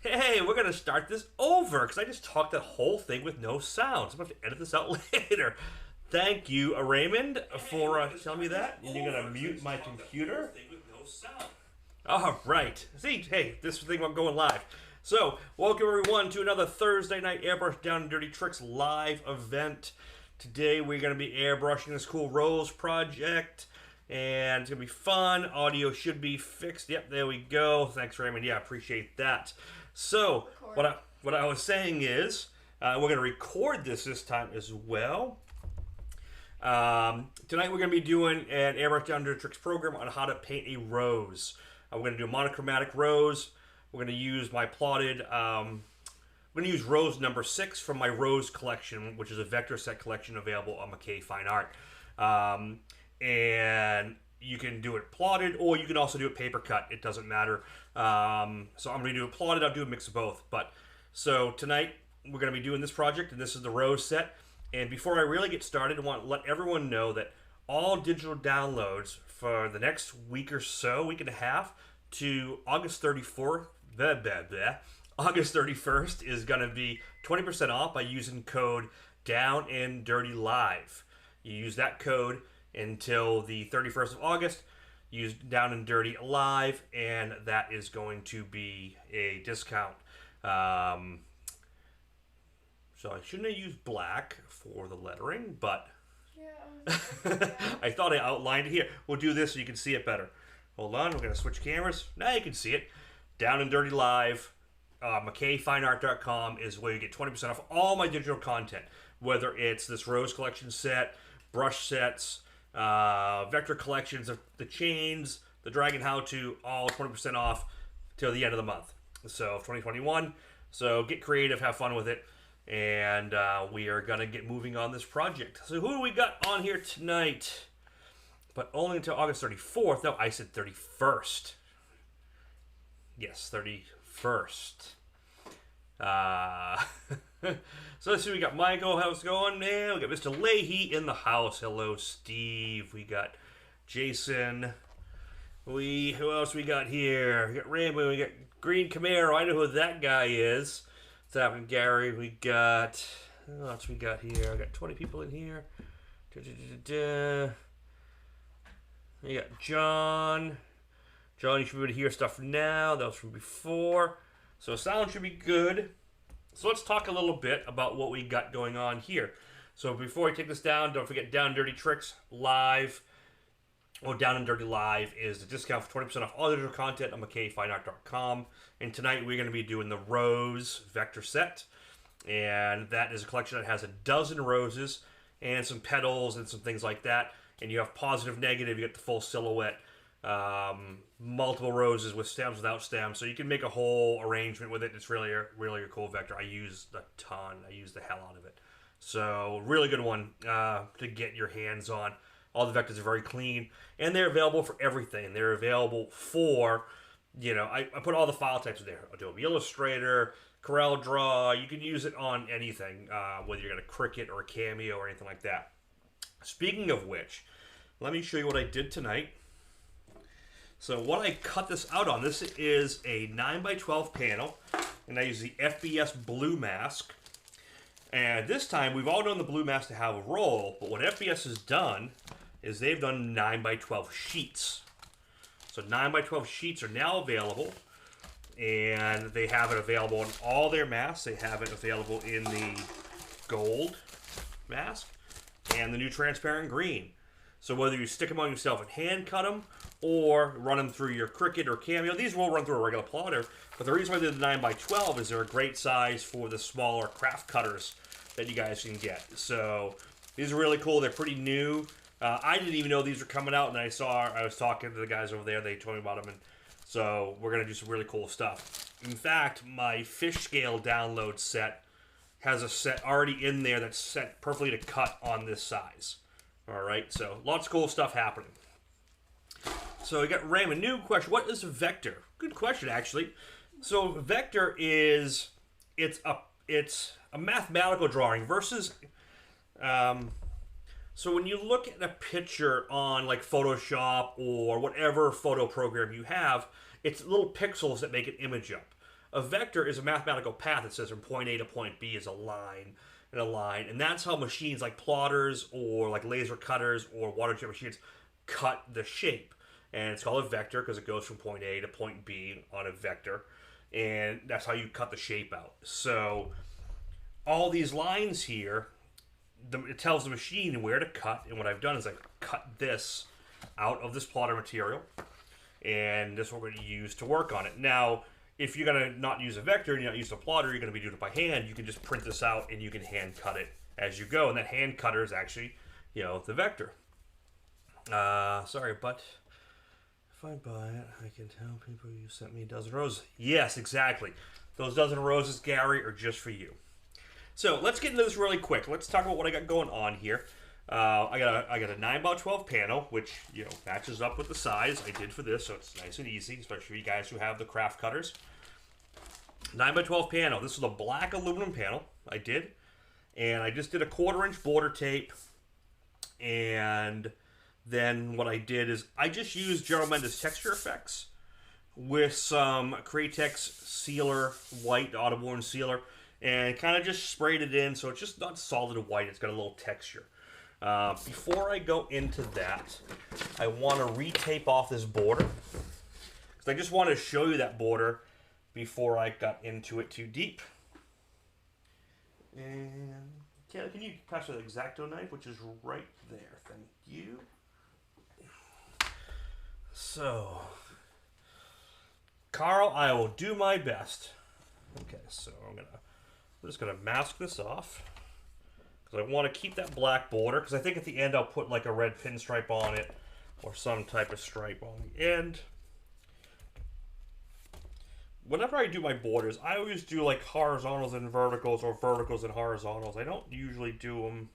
Hey, we're going to start this over because I just talked that whole thing with no sound. So I'm going to have to edit this out later. Thank you, Raymond, for telling me that. And you're going to mute my computer. All right. See, hey, this thing I'm going live. So, welcome everyone to another Thursday night Airbrush Down and Dirty Tricks live event. Today we're going to be airbrushing this cool rose project. And it's going to be fun. Audio should be fixed. Yep, there we go. Thanks, Raymond. Yeah, appreciate that. So, what I was saying is, we're going to record this time as well. Tonight we're going to be doing an Airbrush Down and Dirty Tricks program on how to paint a rose. We're going to do a monochromatic rose. We're going to use my plotted... I'm going to use rose number 6 from my rose collection, which is a vector set collection available on McKay Fine Art. And you can do it plotted, or you can also do it paper cut. It doesn't matter. So I'm going to do it plotted. I'll do a mix of both. So tonight we're going to be doing this project, and this is the rose set. And before I really get started, I want to let everyone know that all digital downloads for the next week or so, week and a half, to August 34th, August 31st is going to be 20% off by using code Down and Dirty Live. You use that code until the 31st of August. Use Down and Dirty Live, and that is going to be a discount. So I shouldn't have used black for the lettering, but I thought I outlined it here. We'll do this so you can see it better. Hold on, we're going to switch cameras. Now you can see it. Down and Dirty Live. McKayFineArt.com is where you get 20% off all my digital content. Whether it's this rose collection set, brush sets, vector collections of the chains, the dragon how-to, all 20% off till the end of the month. So 2021. So get creative, have fun with it, and we are gonna get moving on this project. So who do we got on here tonight? But only until August 34th. No, I said 31st. Yes, 31st. So let's see, we got Michael, how's it going, man? We got Mr. Leahy in the house. Hello, Steve. We got Jason. Who else we got here? We got Rainbow, we got Green Camaro. I know who that guy is. What's happening, Gary? We got, who else we got here? I got 20 people in here. We got John. John, you should be able to hear stuff now. That was from before. So sound should be good. So let's talk a little bit about what we got going on here. So before I take this down, don't forget Down and Dirty Tricks Live. Down and Dirty Live is the discount for 20% off all digital content on McKayFineArt.com. And tonight we're going to be doing the Rose Vector Set. And that is a collection that has a dozen roses and some petals and some things like that. And you have positive, negative, you get the full silhouette. Multiple roses with stems, without stems, so you can make a whole arrangement with it. It's really a cool vector. I use a ton. I use the hell out of it. So really good one to get your hands on. All the vectors are very clean, and they're available for everything. They're available for, I put all the file types in there. Adobe Illustrator, Corel Draw. You can use it on anything, whether you're going to Cricut or a Cameo or anything like that. Speaking of which, let me show you what I did tonight. So what I cut this out on, this is a 9x12 panel, and I use the FBS Blue Mask. And this time, we've all known the Blue Mask to have a roll, but what FBS has done is they've done 9x12 sheets. So 9x12 sheets are now available, and they have it available in all their masks. They have it available in the gold mask and the new transparent green. So whether you stick them on yourself and hand cut them, or run them through your Cricut or Cameo, these will run through a regular plotter. But the reason why they're the 9x12 is they're a great size for the smaller craft cutters that you guys can get. So these are really cool. They're pretty new. I didn't even know these were coming out, and I was talking to the guys over there. They told me about them, and so we're gonna do some really cool stuff. In fact, my fish scale download set has a set already in there that's set perfectly to cut on this size. All right, so lots of cool stuff happening. So we got Raymond, new question. What is a vector? Good question, actually. So vector is it's a mathematical drawing versus so when you look at a picture on like Photoshop or whatever photo program you have, it's little pixels that make an image up. A vector is a mathematical path that says from point A to point B is a line and a line, and that's how machines like plotters or like laser cutters or water jet machines cut the shape. And it's called a vector because it goes from point A to point B on a vector, and that's how you cut the shape out. So all these lines here, it tells the machine where to cut, and what I've done is I've cut this out of this plotter material, and this is what we're going to use to work on it. Now, if you're going to not use a vector and you're not using a plotter, you're going to be doing it by hand, you can just print this out and you can hand cut it as you go, and that hand cutter is actually, the vector. Sorry, but if I buy it, I can tell people you sent me a dozen roses. Yes, exactly. Those dozen roses, Gary, are just for you. So let's get into this really quick. Let's talk about what I got going on here. I got a 9x12 panel, which matches up with the size I did for this, so it's nice and easy, especially for you guys who have the craft cutters. 9x12 panel. This is a black aluminum panel I did, and I just did a 1/4-inch border tape. And then what I did is I just used General Mendes Texture Effects with some Createx sealer, white Audubon sealer, and kind of just sprayed it in, so it's just not solid white. It's got a little texture. Before I go into that, I want to retape off this border, because I just want to show you that border before I got into it too deep. And can you pass the X-Acto knife, which is right there? Thank you. So, Carl, I will do my best. Okay, so I'm just gonna mask this off, because I want to keep that black border, because I think at the end I'll put like a red pinstripe on it or some type of stripe on the end. Whenever I do my borders, I always do like horizontals and verticals, or verticals and horizontals. I don't usually do them,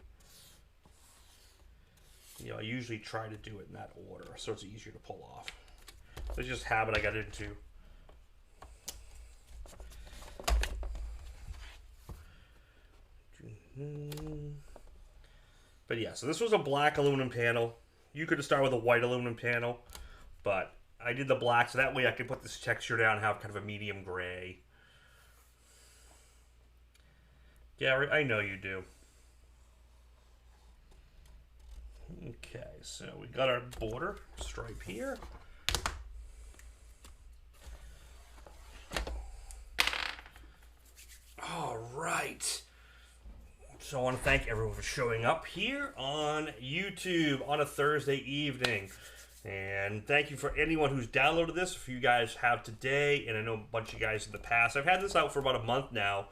I usually try to do it in that order so it's easier to pull off. It's just a habit I got into. But yeah, so this was a black aluminum panel. You could have started with a white aluminum panel, but I did the black so that way I could put this texture down and have kind of a medium gray. Gary, I know you do. Okay, so we got our border stripe here. All right. So I want to thank everyone for showing up here on YouTube on a Thursday evening. And thank you for anyone who's downloaded this. If you guys have today, and I know a bunch of you guys in the past. I've had this out for about a month now.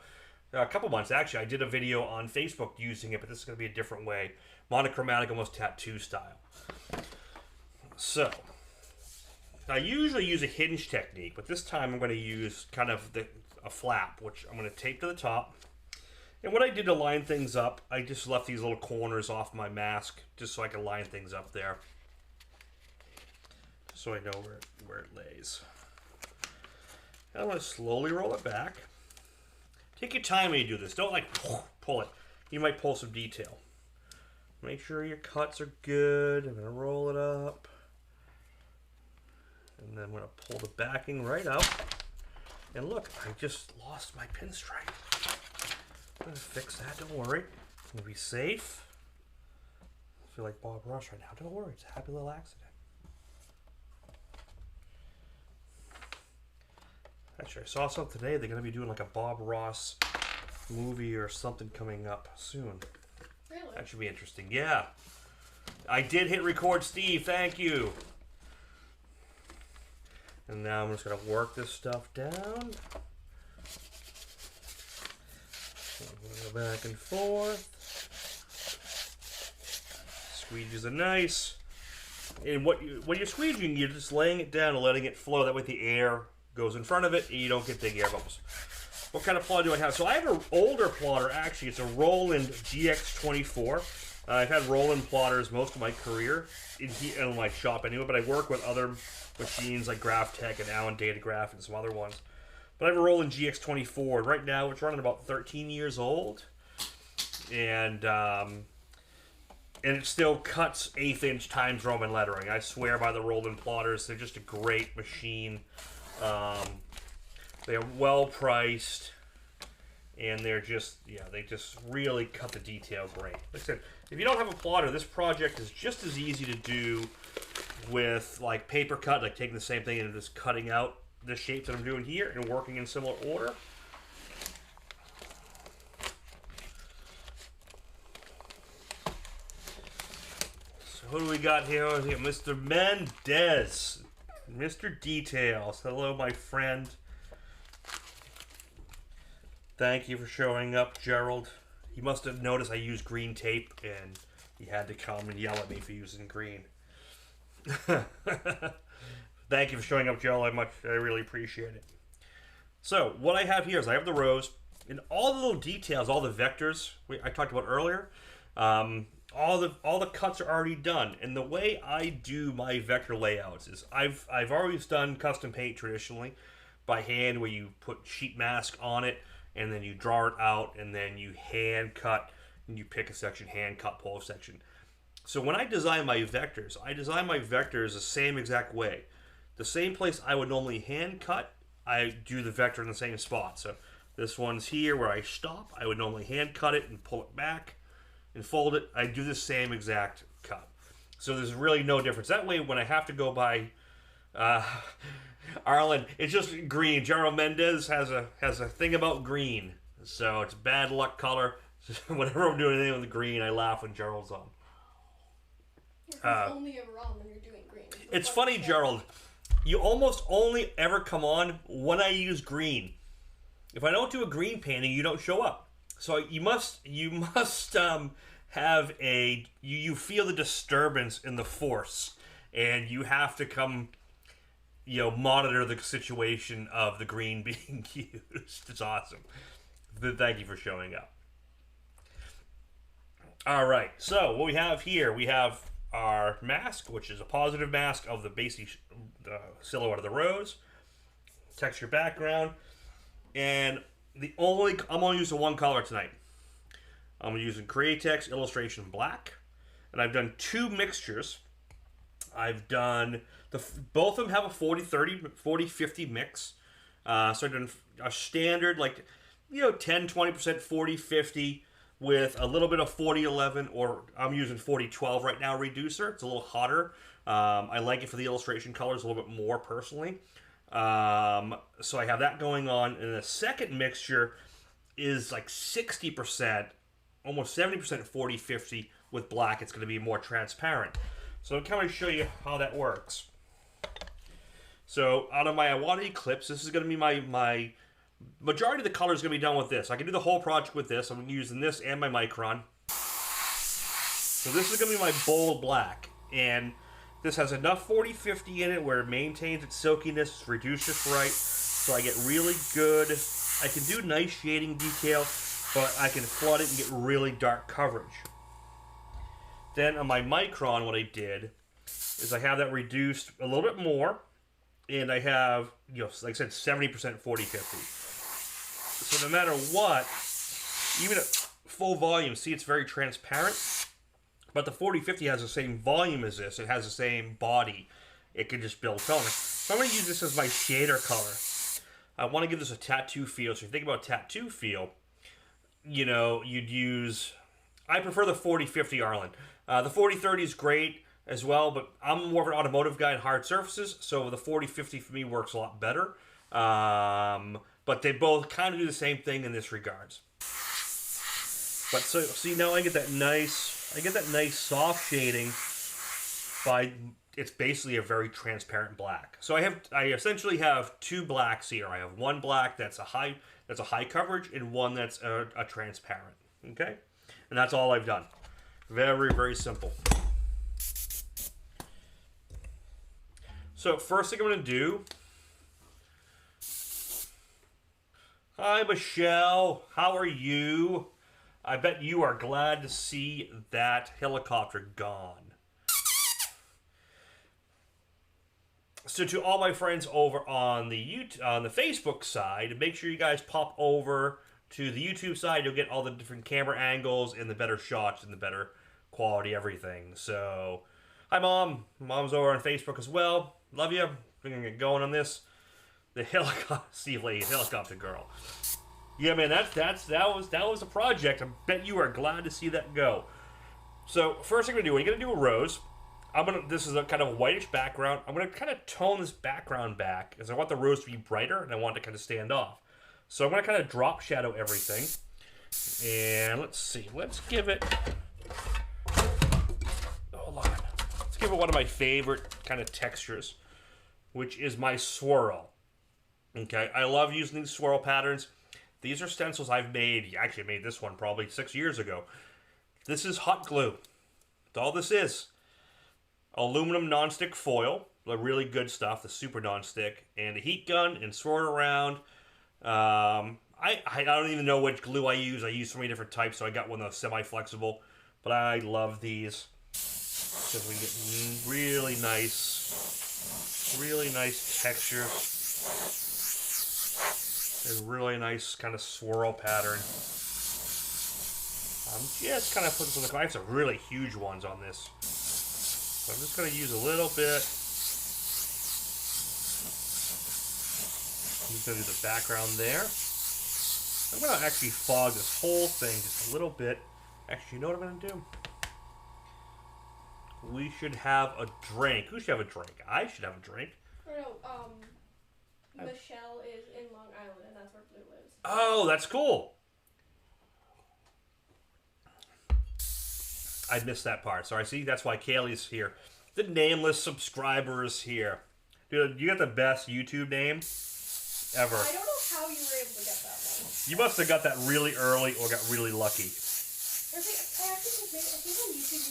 A couple months, actually. I did a video on Facebook using it, but this is going to be a different way. Monochromatic, almost tattoo style. So, I usually use a hinge technique, but this time I'm going to use kind of a flap, which I'm going to tape to the top. And what I did to line things up, I just left these little corners off my mask, just so I can line things up there. So I know where it lays. And I'm going to slowly roll it back. Take your time when you do this. Don't like pull it. You might pull some detail. Make sure your cuts are good. I'm going to roll it up. And then I'm going to pull the backing right out. And look, I just lost my pinstripe. I'm going to fix that. Don't worry. I'm going to be safe. I feel like Bob Ross right now. Don't worry. It's a happy little accident. Actually, I saw something today. They're going to be doing like a Bob Ross movie or something coming up soon. Really? That should be interesting. Yeah. I did hit record, Steve. Thank you. And now I'm just going to work this stuff down. Go back and forth. Squeegees are nice. And when you're squeegeeing, you're just laying it down and letting it flow. That way the air goes in front of it and you don't get big air bubbles. What kind of plotter do I have? So I have an older plotter, actually. It's a Roland GX24. I've had Roland plotters most of my career in my shop anyway, but I work with other machines like Graphtech and Allen Datagraph and some other ones. But I have a Roland GX24. Right now it's running about 13 years old. And it still cuts 1/8 inch times Roman lettering. I swear by the Roland plotters. They're just a great machine. They're well priced, and they're just, yeah, they just really cut the detail great. Like I said, if you don't have a plotter, this project is just as easy to do with like paper cut, like taking the same thing and just cutting out the shapes that I'm doing here and working in similar order. So who do we got here? Mr. Mendez. Mr. Details. Hello, my friend. Thank you for showing up, Gerald. He must have noticed I used green tape, and he had to come and yell at me for using green. Thank you for showing up, Gerald. I really appreciate it. So, what I have here is I have the rows, and all the little details, all the vectors I talked about earlier, all the cuts are already done. And the way I do my vector layouts is I've always done custom paint traditionally by hand, where you put sheet mask on it, and then you draw it out, and then you hand cut, and you pick a section, hand cut, pull a section. So when I design my vectors the same exact way. The same place I would normally hand cut, I do the vector in the same spot. So this one's here where I stop. I would normally hand cut it and pull it back and fold it. I do the same exact cut. So there's really no difference. That way, when I have to go by Arlen, it's just green. Gerald Mendez has a thing about green, so it's bad luck color. Whenever I'm doing anything with green, I laugh when Gerald's on. It's only ever on when you're doing green. It's funny, Gerald. You almost only ever come on when I use green. If I don't do a green painting, you don't show up. So you must have you feel the disturbance in the force, and you have to come, monitor the situation of the green being used. It's awesome. Thank you for showing up. All right, so what we have here, we have our mask, which is a positive mask of the basic silhouette of the rose, texture background, and I'm only using one color tonight. I'm using Createx Illustration Black, and I've done two mixtures. I've done both of them have a 40-30, 40-50 mix. So I've done a standard 10-20%, 40-50 with a little bit of 40-11, or I'm using 40-12 right now reducer. It's a little hotter. I like it for the illustration colors a little bit more personally. So I have that going on, and the second mixture is like 60%, almost 70% 40-50 with black. It's going to be more transparent. So I'll kind of show you how that works. So out of my Iwata Eclipse, this is going to be my majority of the color is going to be done with this. I can do the whole project with this. I'm using this and my Micron. So this is going to be my bold black, and this has enough 40-50 in it where it maintains its silkiness, it's reduced just right, so I get really good. I can do nice shading detail, but I can flood it and get really dark coverage. Then on my Micron, what I did is I have that reduced a little bit more, and I have, like I said, 70% 40-50. So no matter what, even at full volume, see, it's very transparent, but the 40-50 has the same volume as this. It has the same body. It can just build color. So I'm going to use this as my shader color. I want to give this a tattoo feel. So if you think about tattoo feel, you'd use, I prefer the 40-50 Arlen. The 40-30 is great as well, but I'm more of an automotive guy in hard surfaces, so the 40-50 for me works a lot better. But they both kind of do the same thing in this regards. But so see, now I get that nice soft shading by, it's basically a very transparent black. So I essentially have two blacks here. I have one black that's a high coverage, and one that's a transparent. Okay, and that's all I've done. Very, very simple. So first thing I'm going to do. Hi, Michelle. How are you? I bet you are glad to see that helicopter gone. So to all my friends over on the Facebook side, make sure you guys pop over to the YouTube side. You'll get all the different camera angles and the better shots and the better quality everything. So, hi, Mom. Mom's over on Facebook as well. Love you. We're going to get going on this. The helicopter, sea lady, helicopter girl. Yeah, man, that was a project. I bet you are glad to see that go. So first thing I'm gonna do, when you're gonna do a rose, this is a kind of a whitish background. I'm gonna kind of tone this background back because I want the rose to be brighter and I want it to kind of stand off. So I'm gonna kind of drop shadow everything. And let's see, let's give it, hold on. Let's give it one of my favorite kind of textures, which is my swirl. Okay, I love using these swirl patterns. These are stencils I've made. Actually, I made this one probably 6 years ago. This is hot glue. That's all this is. Aluminum nonstick foil, the really good stuff, the super nonstick, and a heat gun and swirl it around. I don't even know which glue I use. I use so many different types, so I got one that's semi-flexible. But I love these because we get really nice texture. A really nice kind of swirl pattern. I'm just kind of putting some. I have some really huge ones on this. So I'm just going to use a little bit. I'm just going to do the background there. I'm going to actually fog this whole thing just a little bit. Actually, you know what I'm going to do? We should have a drink. Who should have a drink? I should have a drink. Michelle is in Long Island, and that's where Blue lives. Oh, that's cool. I missed that part. Sorry, see? That's why Kaylee's here. The nameless subscriber is here. Dude, you got the best YouTube name ever. I don't know how you were able to get that one. You must have got that really early or got really lucky. I think on YouTube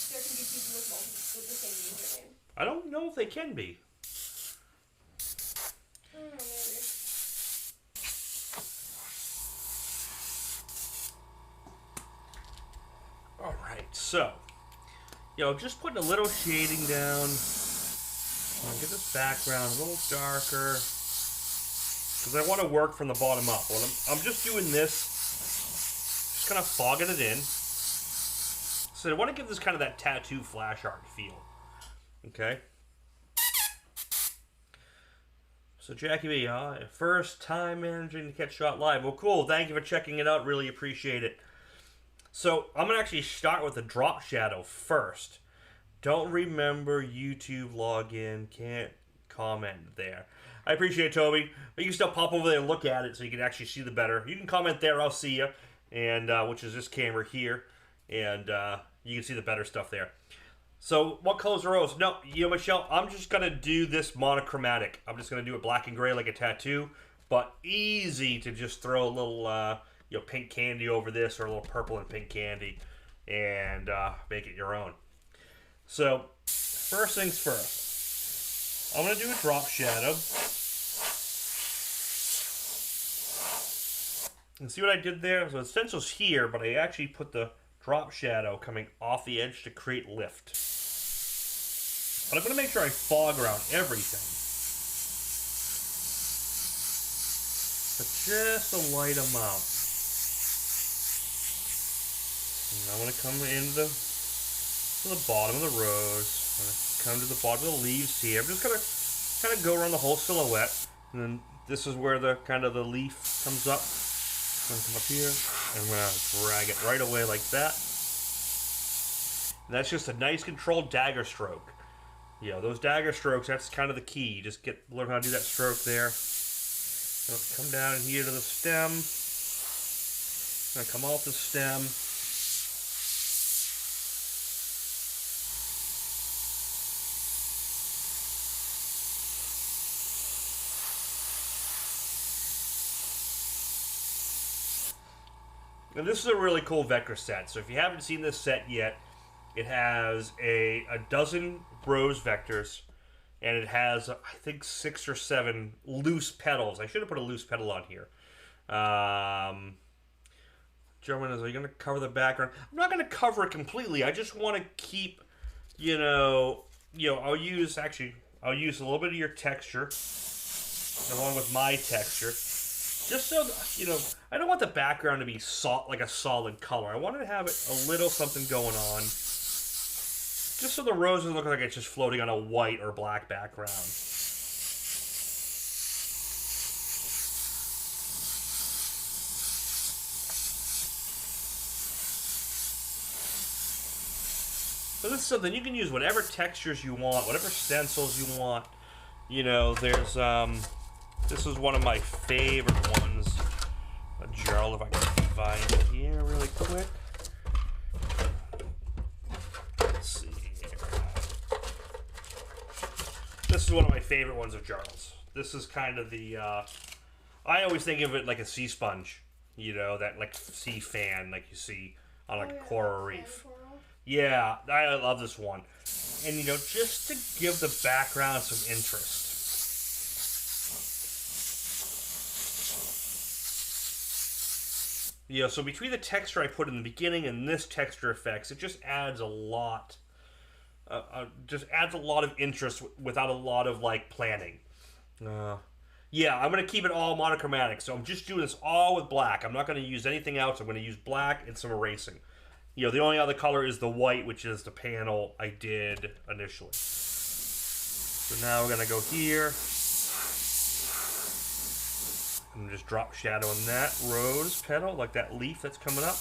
there can be people with the same username. I don't know if they can be. I don't know, maybe. Alright, so, just putting a little shading down. Get this background a little darker. Because I want to work from the bottom up. Well, I'm just doing this, just kind of fogging it in. So I want to give this kind of that tattoo flash art feel. Okay? So Jackie B, first time managing to catch shot live. Well, cool. Thank you for checking it out. Really appreciate it. So I'm going to actually start with the drop shadow first. Don't remember YouTube login. Can't comment there. I appreciate it, Toby. But you can still pop over there and look at it so you can actually see the better. You can comment there. I'll see you. And which is this camera here. And you can see the better stuff there. So what colors are rose? No, Michelle, I'm just going to do this monochromatic. I'm just going to do it black and gray like a tattoo. But easy to just throw a little pink candy over this, or a little purple and pink candy, and make it your own. So first things first, I'm going to do a drop shadow. And see what I did there? So the stencil's here, but I actually put the drop shadow coming off the edge to create lift. But I'm going to make sure I fog around everything. But just a light amount. And I'm going to come into the bottom of the rose. I'm going to come to the bottom of the leaves here. I'm just going to kind of go around the whole silhouette. And then this is where the leaf comes up. I'm going to come up here. And I'm going to drag it right away like that. And that's just a nice controlled dagger stroke. Those dagger strokes, that's kind of the key. You just learn how to do that stroke there. Come down here to the stem. I'm going to come off the stem. And this is a really cool vector set. So if you haven't seen this set yet, it has a dozen rose vectors, and it has, I think, 6 or 7 loose petals. I should have put a loose petal on here. German is, are you going to cover the background? I'm not going to cover it completely. I just want to keep, I'll use a little bit of your texture along with my texture. Just so, I don't want the background to be like a solid color. I want to have it a little something going on. Just so the roses look like it's just floating on a white or black background. is something you can use whatever textures you want, whatever stencils you want. You know, there's this is one of my favorite ones. A journal, if I can find it here really quick. Let's see here. This is one of my favorite ones of journals. This is kind of the I always think of it like a sea sponge, you know, that like sea fan like you see on like a coral reef. Yeah, I love this one. And you know, just to give the background some interest. You know, so between the texture I put in the beginning and this texture effects, it just adds a lot. Just adds a lot of interest without a lot of like planning. Yeah, I'm going to keep it all monochromatic. So I'm just doing this all with black. I'm not going to use anything else. I'm going to use black and some erasing. You know, the only other color is the white, which is the panel I did initially. So now we're going to go here. I'm going to just drop shadow on that rose petal, like that leaf that's coming up.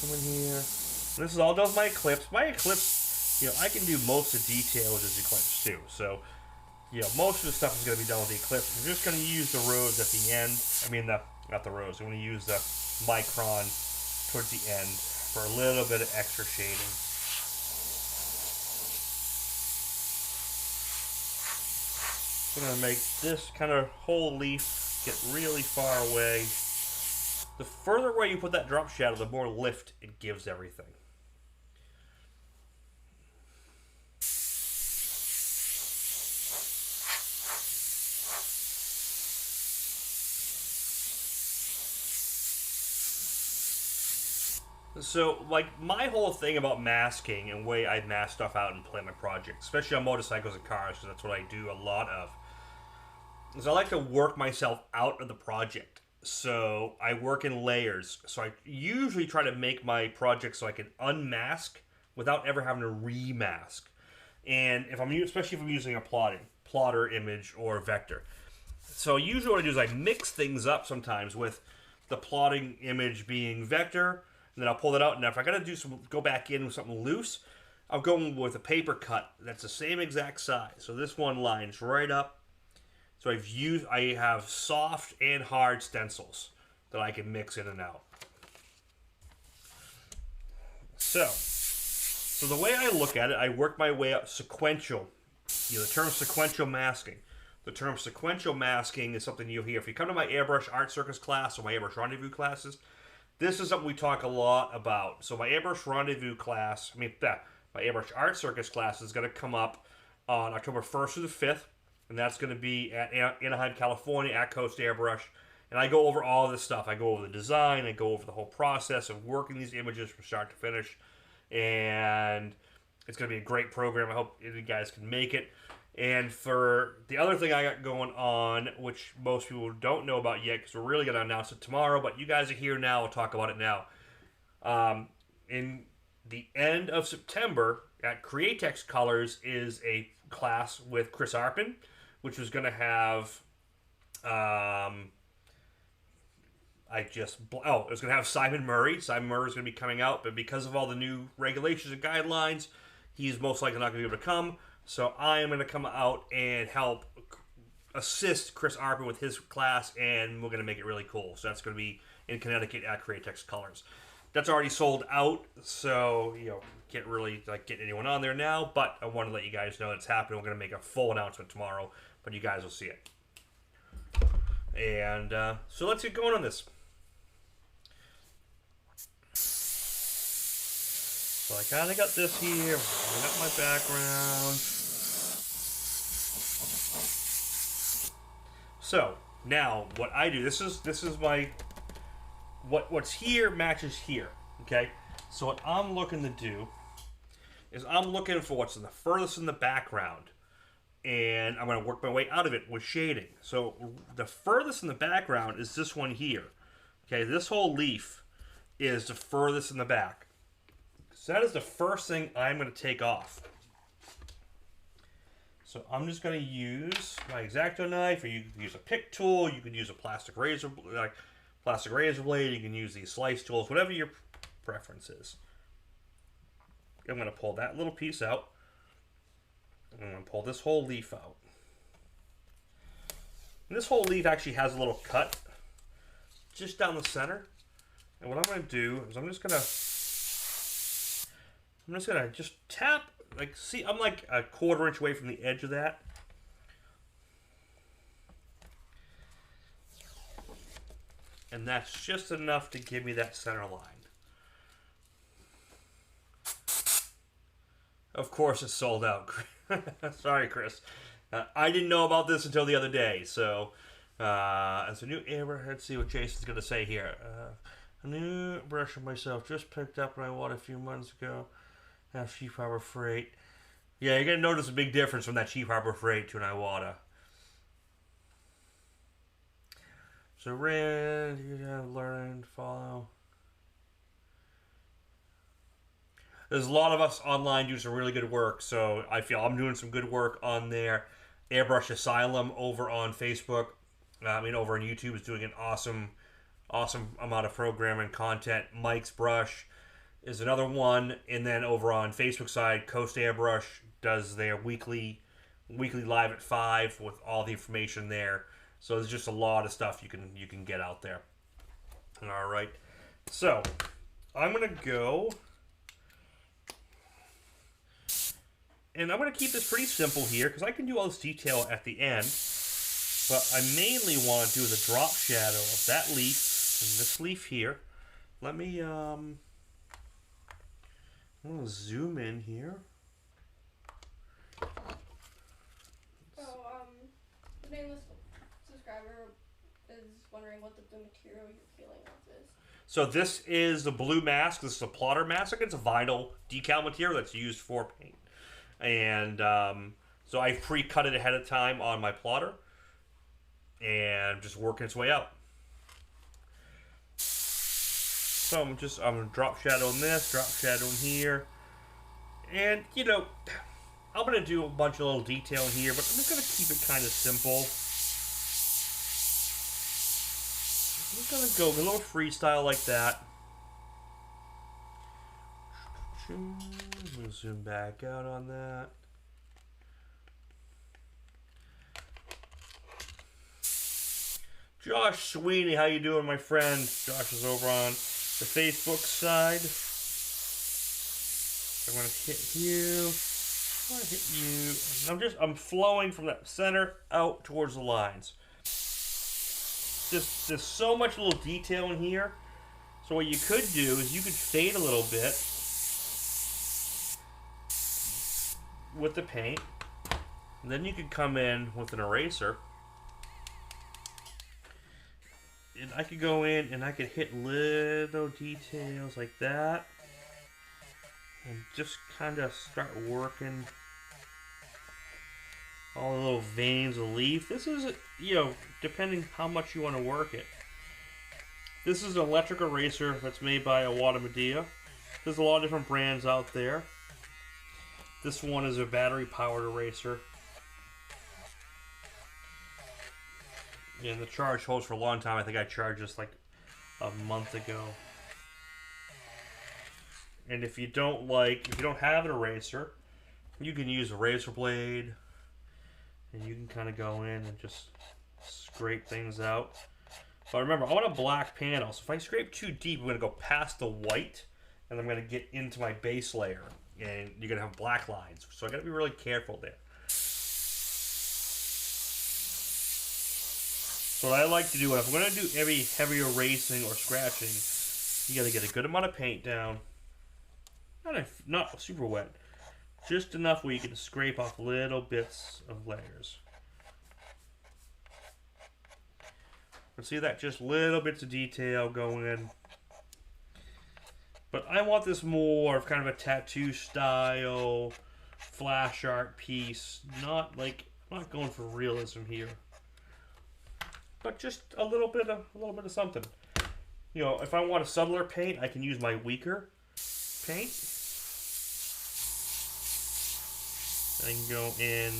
Come in here. And this is all done with my Eclipse. My Eclipse, you know, I can do most of the detail with this Eclipse too. So, you know, most of the stuff is going to be done with the Eclipse. I'm just going to use the rose at the end. I mean, not the rose. I'm going to use the micron towards the end for a little bit of extra shading. I'm going to make this kind of whole leaf get really far away. The further away you put that drop shadow, the more lift it gives everything. So, like, my whole thing about masking and the way I mask stuff out and plan my projects, especially on motorcycles and cars, because that's what I do a lot of, is I like to work myself out of the project. So I work in layers. So I usually try to make my project so I can unmask without ever having to remask. And if I'm, especially if I'm using a plotter image or vector. So usually what I do is I mix things up sometimes with the plotting image being vector, and then I'll pull that out. And if I gotta go back in with something loose, I'll go in with a paper cut that's the same exact size. So this one lines right up. So I have soft and hard stencils that I can mix in and out. So the way I look at it, I work my way up sequential. You know, the term sequential masking. The term sequential masking is something you'll hear. If you come to my Airbrush Art Circus class or my Airbrush Rendezvous classes, this is something we talk a lot about. So my Airbrush Rendezvous class, my Airbrush Art Circus class is going to come up on October 1st through the 5th. And that's going to be at Anaheim, California, at Coast Airbrush. And I go over all of this stuff. I go over the design. I go over the whole process of working these images from start to finish. And it's going to be a great program. I hope you guys can make it. And for the other thing I got going on, which most people don't know about yet, because we're really going to announce it tomorrow, but you guys are here now. We'll talk about it now. In the end of September, at Createx Colors is a class with Chris Arpin, which was going to have, it was going to have Simon Murray. Simon Murray is going to be coming out, but because of all the new regulations and guidelines, he's most likely not going to be able to come. So I am going to come out and help assist Chris Arpin with his class, and we're going to make it really cool. So that's going to be in Connecticut at Createx Colors. That's already sold out, so, you know, can't really get anyone on there now, but I want to let you guys know it's happening. We're going to make a full announcement tomorrow, but you guys will see it. And so let's get going on this. So I kind of got this here. I got my background. So now what I do, this is my what's here matches here. Okay. So what I'm looking to do is I'm looking for what's in the furthest in the background, and I'm going to work my way out of it with shading. So the furthest in the background is this one here. Okay, this whole leaf is the furthest in the back. So that is the first thing I'm going to take off. So I'm just going to use my X-Acto knife, or you can use a pick tool, you can use a plastic razor blade, you can use these slice tools, whatever your preference is. I'm going to pull that little piece out. I'm going to pull this whole leaf out. And this whole leaf actually has a little cut just down the center. And what I'm going to do is I'm just going to just tap, like, see, I'm like a 1/4 inch away from the edge of that. And that's just enough to give me that center line. Of course it's sold out. Sorry, Chris. I didn't know about this until the other day. So, as a new airbrush, let's see what Jason's going to say here. A new brush of myself just picked up when I bought a few months ago. Have cheap Harbor Freight. Yeah, you're going to notice a big difference from that cheap Harbor Freight to an Iwata. So, Rand, you gotta learn, follow. There's a lot of us online doing some really good work, so I feel I'm doing some good work on there. Airbrush Asylum over on Facebook, over on YouTube is doing an awesome amount of programming content. Mike's Brush is another one, and then over on Facebook side, Coast Airbrush does their weekly live at 5 with all the information there. So there's just a lot of stuff you can get out there. All right, so I'm gonna go, and I'm gonna keep this pretty simple here because I can do all this detail at the end. But I mainly want to do the drop shadow of that leaf and this leaf here. Let me I'm gonna zoom in here. So the nameless subscriber is wondering what the material you're peeling off is. So this is the blue mask. This is a plotter mask. It's a vinyl decal material that's used for paint. And so I pre-cut it ahead of time on my plotter. And just working its way out. So I'm going to drop shadow on this, drop shadow in here. And, I'm going to do a bunch of little detail in here, but I'm just going to keep it kind of simple. I'm just going to go a little freestyle like that. Zoom back out on that. Josh Sweeney, how you doing, my friend? Josh is over on the Facebook side. I'm going to hit you. I'm going to hit you. I'm flowing from that center out towards the lines. There's so much little detail in here. So what you could do is you could fade a little bit with the paint. And then you could come in with an eraser. And I could go in and I could hit little details like that. And just kind of start working all the little veins of the leaf. This is, depending how much you want to work it. This is an electric eraser that's made by Iwata Medea. There's a lot of different brands out there. This one is a battery-powered eraser. And the charge holds for a long time. I think I charged this like a month ago. And if you don't have an eraser, you can use a razor blade. And you can kind of go in and just scrape things out. But remember, I want a black panel. So if I scrape too deep, I'm going to go past the white. And I'm going to get into my base layer. And you're going to have black lines. So I got to be really careful there. So what I like to do, if I'm going to do any heavy erasing or scratching, you got to get a good amount of paint down. Not super wet. Just enough where you can scrape off little bits of layers. And see that? Just little bits of detail going in. But I want this more of kind of a tattoo style flash art piece. I'm not going for realism here. But just a little bit of something. If I want a subtler paint, I can use my weaker paint. I can go in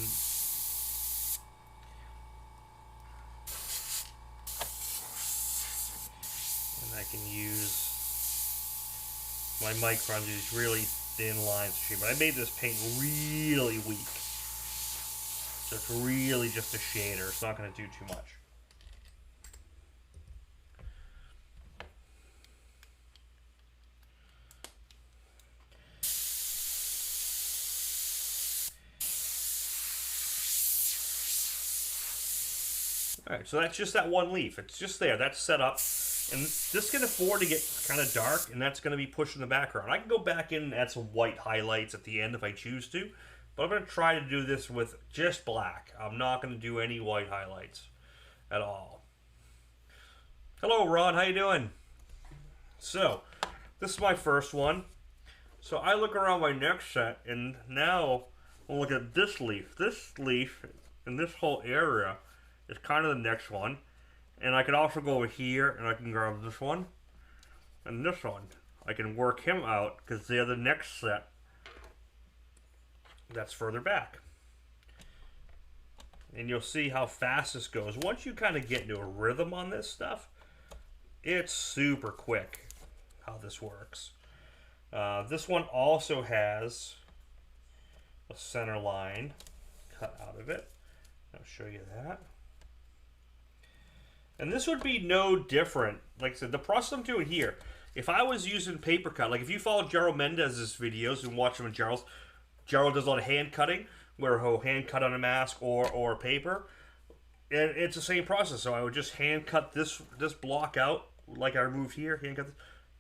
and I can use my microns, these really thin lines to shade. But I made this paint really weak. So it's really just a shader. It's not going to do too much. Alright, so that's just that one leaf. It's just there. That's set up. And this can afford to get kind of dark, and that's going to be pushed in the background. I can go back in and add some white highlights at the end if I choose to, but I'm going to try to do this with just black. I'm not going to do any white highlights at all. Hello, Ron. How you doing? So, this is my first one. So I look around my next set, and now I'll look at this leaf. This leaf and this whole area is kind of the next one. And I can also go over here, and I can grab this one and this one. I can work him out because they're the next set that's further back. And you'll see how fast this goes. Once you kind of get into a rhythm on this stuff, it's super quick how this works. This one also has a center line cut out of it. I'll show you that. And this would be no different. Like I said, the process I'm doing here, if I was using paper cut, like if you follow Gerald Mendez's videos and watch them in Gerald does a lot of hand cutting, where he'll hand cut on a mask or paper. And it's the same process. So I would just hand cut this block out, like I removed here, hand cut this,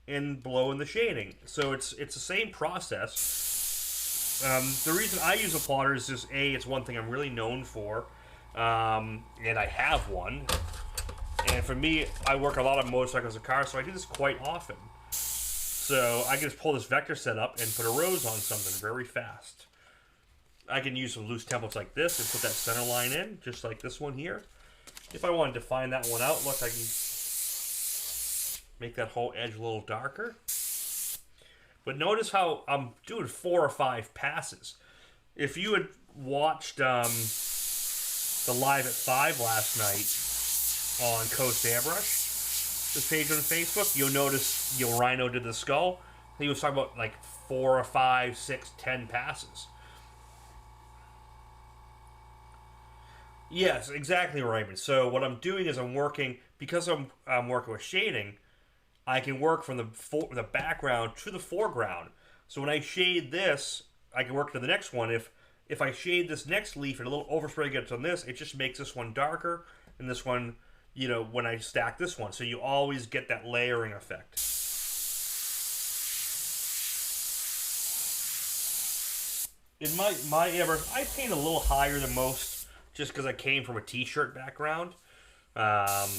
and blow in the shading. So it's the same process. The reason I use a plotter is just, A, it's one thing I'm really known for. And I have one. And for me, I work a lot on motorcycles and cars, so I do this quite often. So I can just pull this vector set up and put a rose on something very fast. I can use some loose templates like this and put that center line in, just like this one here. If I want to define that one out, look, I can make that whole edge a little darker. But notice how I'm doing 4 or 5 passes. If you had watched the Live at 5 last night, on Coast Airbrush, this page on Facebook, you'll notice Rhino did the skull. He was talking about like 4 or 5, 6, 10 passes. Yes, exactly, Raymond. So what I'm doing is I'm working, because I'm working with shading, I can work from the background to the foreground. So when I shade this, I can work to the next one. If I shade this next leaf and a little overspray gets on this, it just makes this one darker, and this one, you know, when I stack this one. So you always get that layering effect. In my Airbrush, I paint a little higher than most just because I came from a t-shirt background. Coming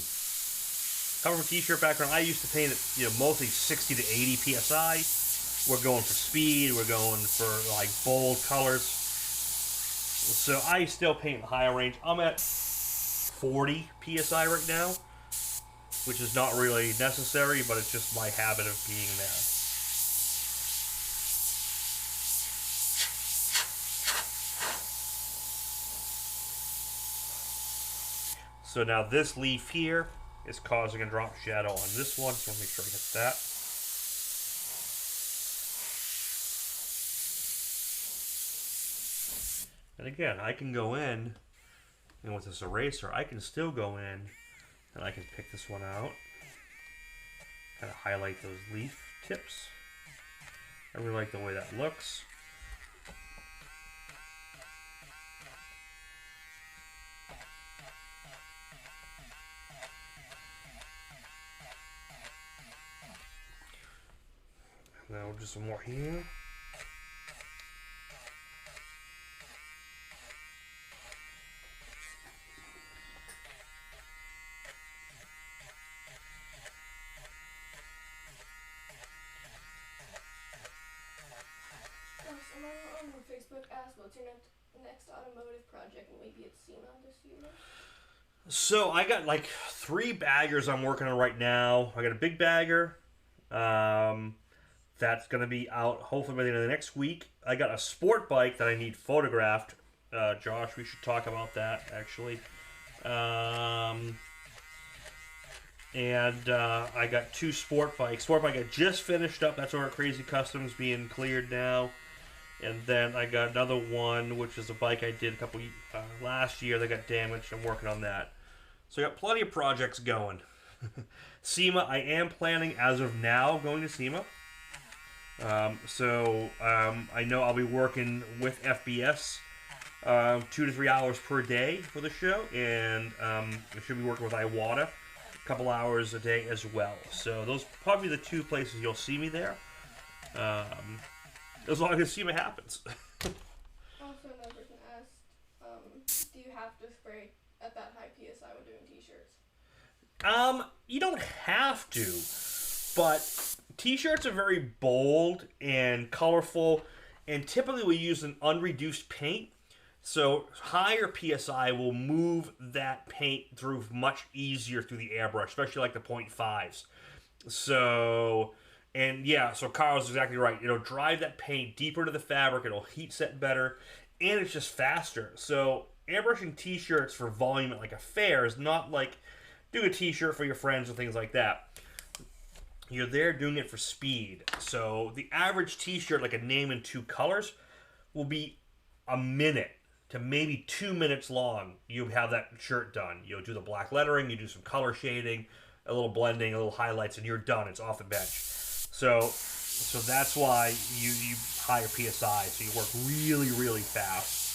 from a t-shirt background, I used to paint it, you know, mostly 60 to 80 PSI. We're going for speed, we're going for like bold colors. So I still paint the higher range. I'm at 40 PSI right now, which is not really necessary, but it's just my habit of being there. So now this leaf here is causing a drop shadow on this one, so I'll make sure I get that. And again, I can go in, and with this eraser, I can still go in, and I can pick this one out, kind of highlight those leaf tips. I really like the way that looks. Now we'll do some more here. Someone on Facebook asked, what's your next automotive project, and maybe it's seen on this year? So I got like 3 baggers I'm working on right now. I got a big bagger. That's going to be out hopefully by the end of the next week. I got a sport bike that I need photographed. Josh, we should talk about that, actually. And I got 2 sport bikes. Sport bike I just finished up. That's over at Crazy Customs being cleared now. And then I got another one, which is a bike I did a couple last year that got damaged. I'm working on that. So I got plenty of projects going. SEMA, I am planning as of now going to SEMA. I know I'll be working with FBS 2 to 3 hours per day for the show, and I should be working with Iwata a couple hours a day as well. So those are probably the 2 places you'll see me there, as long as SEMA happens. Also, another person asked, do you have to spray at that high PSI when doing t-shirts? You don't have to, but t-shirts are very bold and colorful, and typically we use an unreduced paint. So higher PSI will move that paint through much easier through the airbrush, especially like the 0.5s. So Carl's exactly right. It'll drive that paint deeper into the fabric. It'll heat set better, and it's just faster. So airbrushing t-shirts for volume at like a fair is not like doing a t-shirt for your friends and things like that. You're there doing it for speed. So the average t-shirt, like a name in 2 colors, will be a minute to maybe 2 minutes long. You have that shirt done. You'll do the black lettering, you do some color shading, a little blending, a little highlights, and you're done. It's off the bench. So that's why you higher PSI, so you work really, really fast.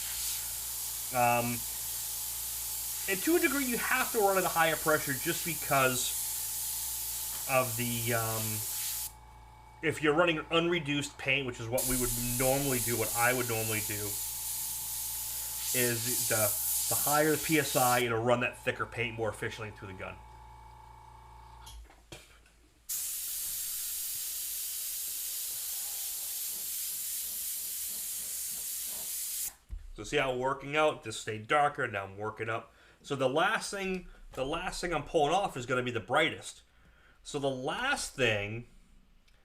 And to a degree, you have to run at a higher pressure just because of the if you're running unreduced paint, which is what we would normally do, what I would normally do, is the higher the PSI, it'll run that thicker paint more efficiently through the gun. So see how I'm working out? This stayed darker, now I'm working up. So the last thing I'm pulling off is going to be the brightest. So the last thing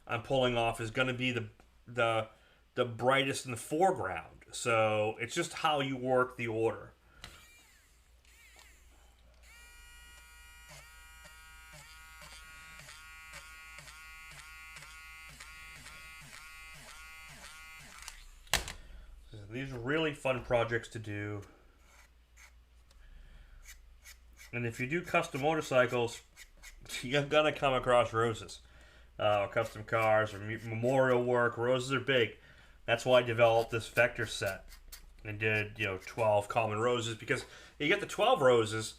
I'm pulling off is going to be the brightest in the foreground. So it's just how you work the order. These are really fun projects to do. And if you do custom motorcycles, you're going to come across roses. Custom cars or memorial work. Roses are big. That's why I developed this vector set and did 12 common roses, because you get the 12 roses,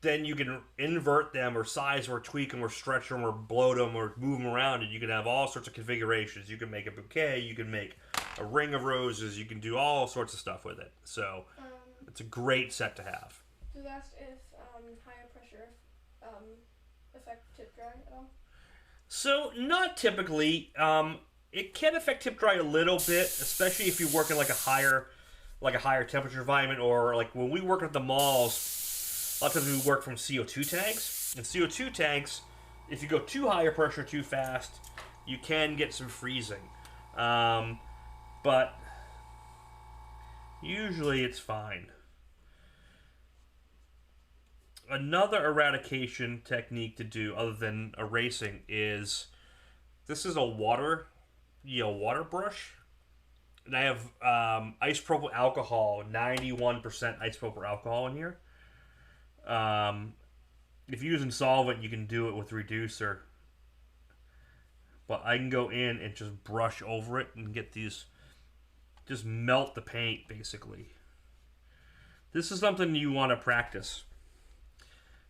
then you can invert them or size or tweak them or stretch them or bloat them or move them around, and you can have all sorts of configurations. You can make a bouquet, you can make a ring of roses, you can do all sorts of stuff with it. So it's a great set to have. You asked if higher pressure affect tip dry at all? So not typically. It can affect tip dry a little bit, especially if you work in like a higher temperature environment, or like when we work at the malls, a lot of times we work from CO2 tanks. And CO2 tanks, if you go too higher pressure too fast, you can get some freezing. But usually it's fine. Another eradication technique to do other than erasing is, this is a water brush, and I have isopropyl alcohol, 91% isopropyl alcohol in here. If you're using solvent, you can do it with reducer, but I can go in and just brush over it and get these, just melt the paint basically. This is something you want to practice,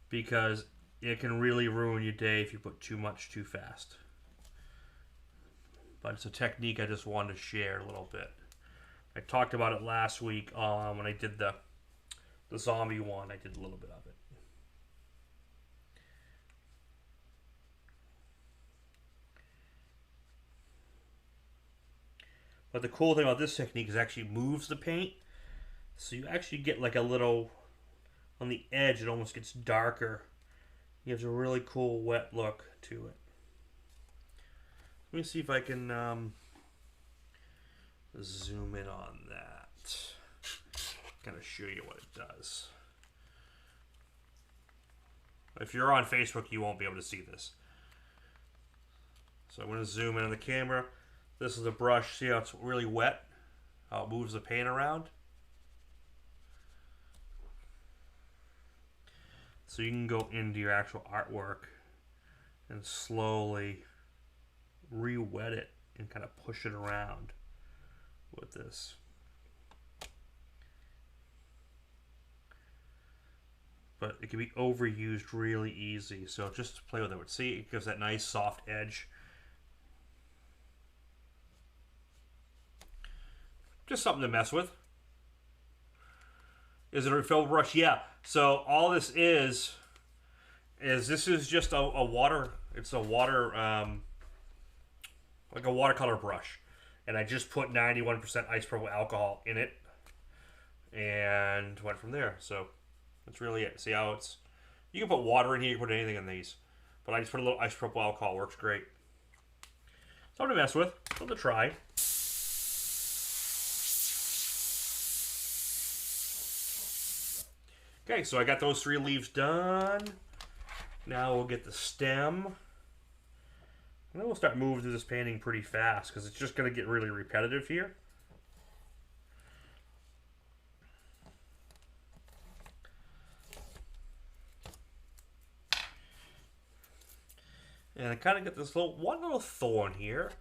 because it can really ruin your day if you put too much too fast. But it's a technique I just wanted to share a little bit. I talked about it last week when I did the zombie one. I did a little bit of it. But the cool thing about this technique is it actually moves the paint. So you actually get like a little, on the edge it almost gets darker. It gives a really cool wet look to it. Let me see if I can zoom in on that. Kind of show you what it does. If you're on Facebook, you won't be able to see this. So I'm going to zoom in on the camera. This is the brush. See how it's really wet? How it moves the paint around? So you can go into your actual artwork and slowly re-wet it and kind of push it around with this. But it can be overused really easy. So just to play with it. See, it gives that nice soft edge. Just something to mess with. Is it a refill brush? Yeah. So all this is this is just a water. It's a water, like a watercolor brush, and I just put 91% isopropyl alcohol in it, and went from there. So that's really it. See how it's? You can put water in here. You can put anything in these, but I just put a little isopropyl alcohol. Works great. Something to mess with. Something to try. Okay, so I got those 3 leaves done. Now we'll get the stem. And then we'll start moving through this painting pretty fast because it's just going to get really repetitive here. And I kind of get this one little thorn here.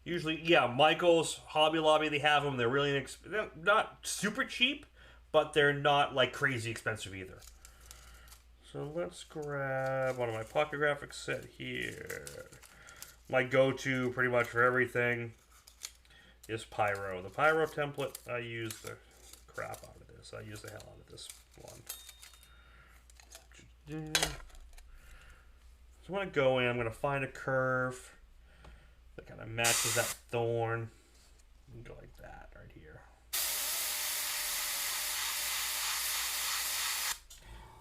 Usually, yeah, Michael's, Hobby Lobby, they have them. They're really they're not super cheap, but they're not like crazy expensive either. So let's grab one of my Pocket Graphics set here. My go-to pretty much for everything is Pyro. The Pyro template, I use the crap out of this. I use the hell out of this one. So I'm going to go in, I'm going to find a curve that kind of matches that thorn. And go like that right here.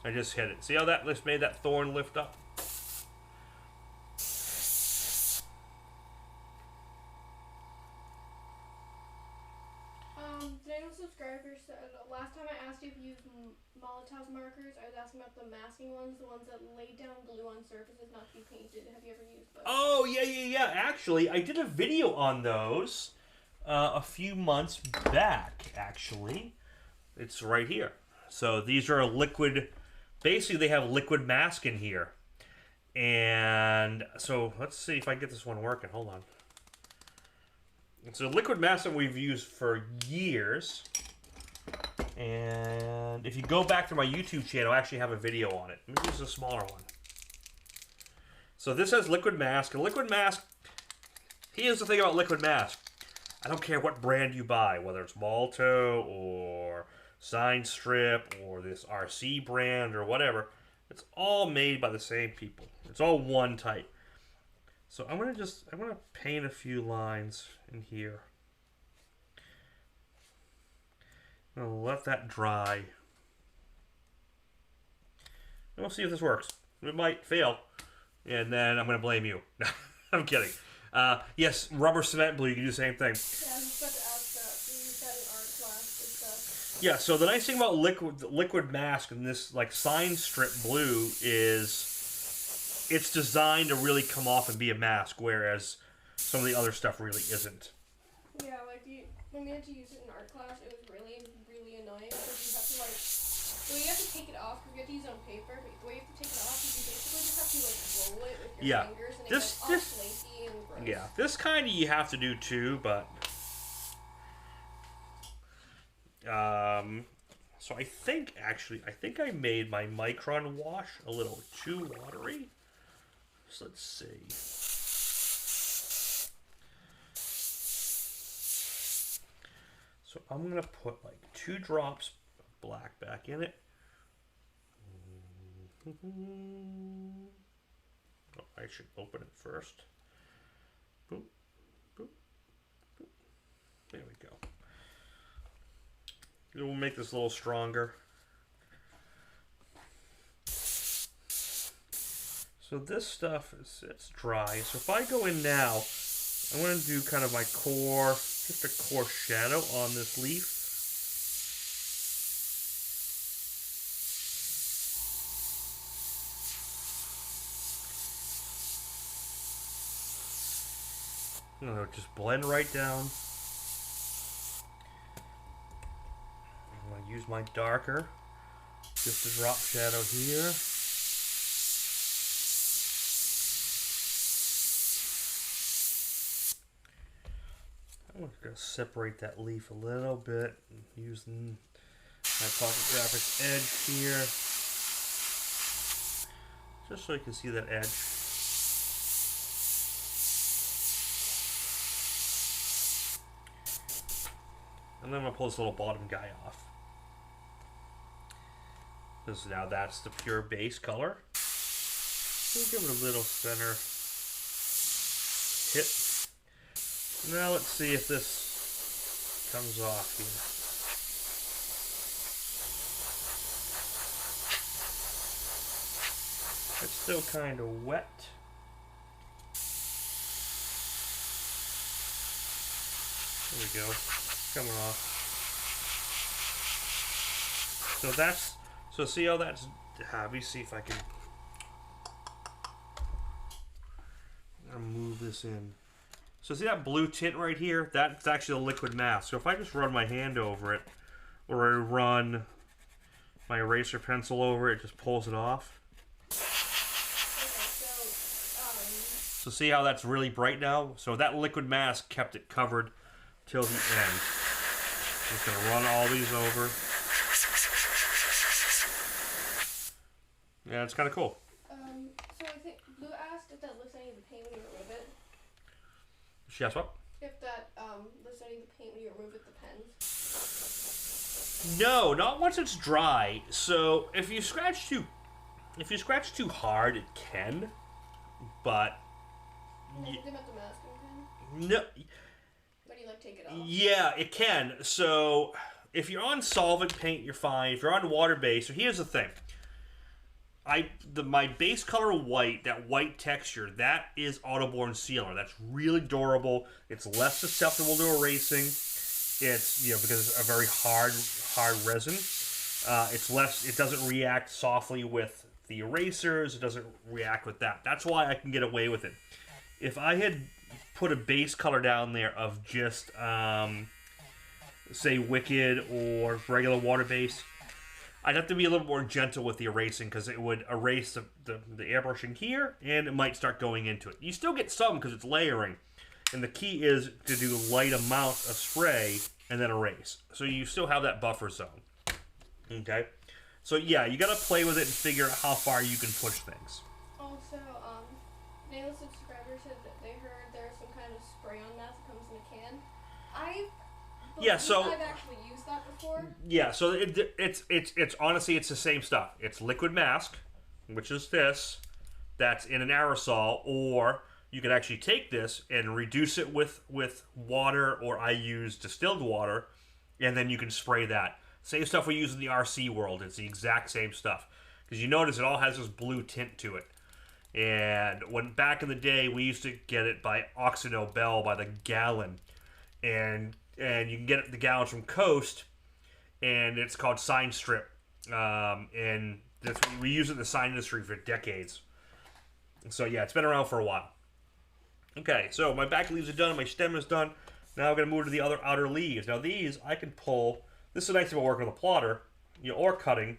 I just hit it. See how that made that thorn lift up? Daniel subscriber said last time I asked you if you used Molotov markers, I was asking about the masking ones, the ones that lay down glue on surfaces not to be painted. Have you ever used those? Oh, yeah. Actually, I did a video on those a few months back, actually. It's right here. So these are a liquid. Basically, they have liquid mask in here. And so let's see if I get this one working. Hold on. It's a liquid mask that we've used for years. And if you go back to my YouTube channel, I actually have a video on it. Let me use a smaller one. So this has liquid mask. A liquid mask, here's the thing about liquid mask. I don't care what brand you buy, whether it's Malto or Sign Strip or this RC brand or whatever. It's all made by the same people. It's all one type. So I'm gonna paint a few lines in here. I'm gonna let that dry. And we'll see if this works. It might fail. And then I'm gonna blame you. I'm kidding. Yes, rubber cement blue, you can do the same thing. Yeah, I was about to ask that. We used that in art class and stuff. Yeah, so the nice thing about liquid mask and this like Sign Strip blue is it's designed to really come off and be a mask, whereas some of the other stuff really isn't. Yeah, like when we had to use it in art class, it was really, really annoying because you have to like, well, you have to take it off because you have to use it on paper, but the way you have to take it off is you basically just have to like roll it with your fingers and it gets all flaky and gross. Yeah, this kind of you have to do too, but so I think I made my Micron wash a little too watery. So let's see. So I'm gonna put like 2 drops of black back in it. Oh, I should open it first. Boop, boop, boop. There we go. It will make this a little stronger. So this stuff it's dry. So if I go in now, I'm going to do kind of my core, just a core shadow on this leaf. It'll just blend right down. I'm going to use my darker just to drop shadow here. I'm going to separate that leaf a little bit using my Pocket Graphics edge here, just so you can see that edge. And then I'm going to pull this little bottom guy off. So now that's the pure base color. We'll give it a little center hit. Now let's see if this comes off here. It's still kind of wet. There we go. Coming off. So that's, so see how that's, let me see if I can move this in. So see that blue tint right here? That's actually a liquid mask. So if I just run my hand over it, or I run my eraser pencil over it, it just pulls it off. So see how that's really bright now? So that liquid mask kept it covered till the end. I'm just gonna run all these over. Yeah, it's kind of cool. So I think Blue asked if that lifts any of the paint when you remove it. She asked what? If that lifts any of the paint when you remove it, the pens. No, not once it's dry. So if you scratch too hard, it can. But They about the masking pen? no. When you like take it off? Yeah, it can. So if you're on solvent paint, you're fine. If you're on water base, so here's the thing. My base color white, that white texture, that is Autoborn Sealer. That's really durable. It's less susceptible to erasing. It's, you know, because it's a very hard resin. It's less. It doesn't react softly with the erasers. It doesn't react with that. That's why I can get away with it. If I had put a base color down there of just, say, Wicked or regular water base, I'd have to be a little more gentle with the erasing because it would erase the airbrushing here, and it might start going into it. You still get some because it's layering, and the key is to do a light amount of spray and then erase. So you still have that buffer zone. Okay? So yeah, you gotta play with it and figure out how far you can push things. Also, Nail subscriber said that they heard there's some kind of spray-on mask that comes in a can. I've actually used that before. Yeah, so it's honestly it's the same stuff. It's liquid mask, which is this, that's in an aerosol, or you can actually take this and reduce it with water, or I use distilled water, and then you can spray that. Same stuff we use in the RC world. It's the exact same stuff. Because you notice it all has this blue tint to it. And when back in the day, we used to get it by Oxynobel by the gallon. And you can get the gallons from Coast, and it's called Sign Strip. And we use it in the sign industry for decades. So yeah, it's been around for a while. Okay, so my back leaves are done, my stem is done. Now I'm going to move to the other outer leaves. Now these, I can pull. This is nice about working with a plotter, you know, or cutting.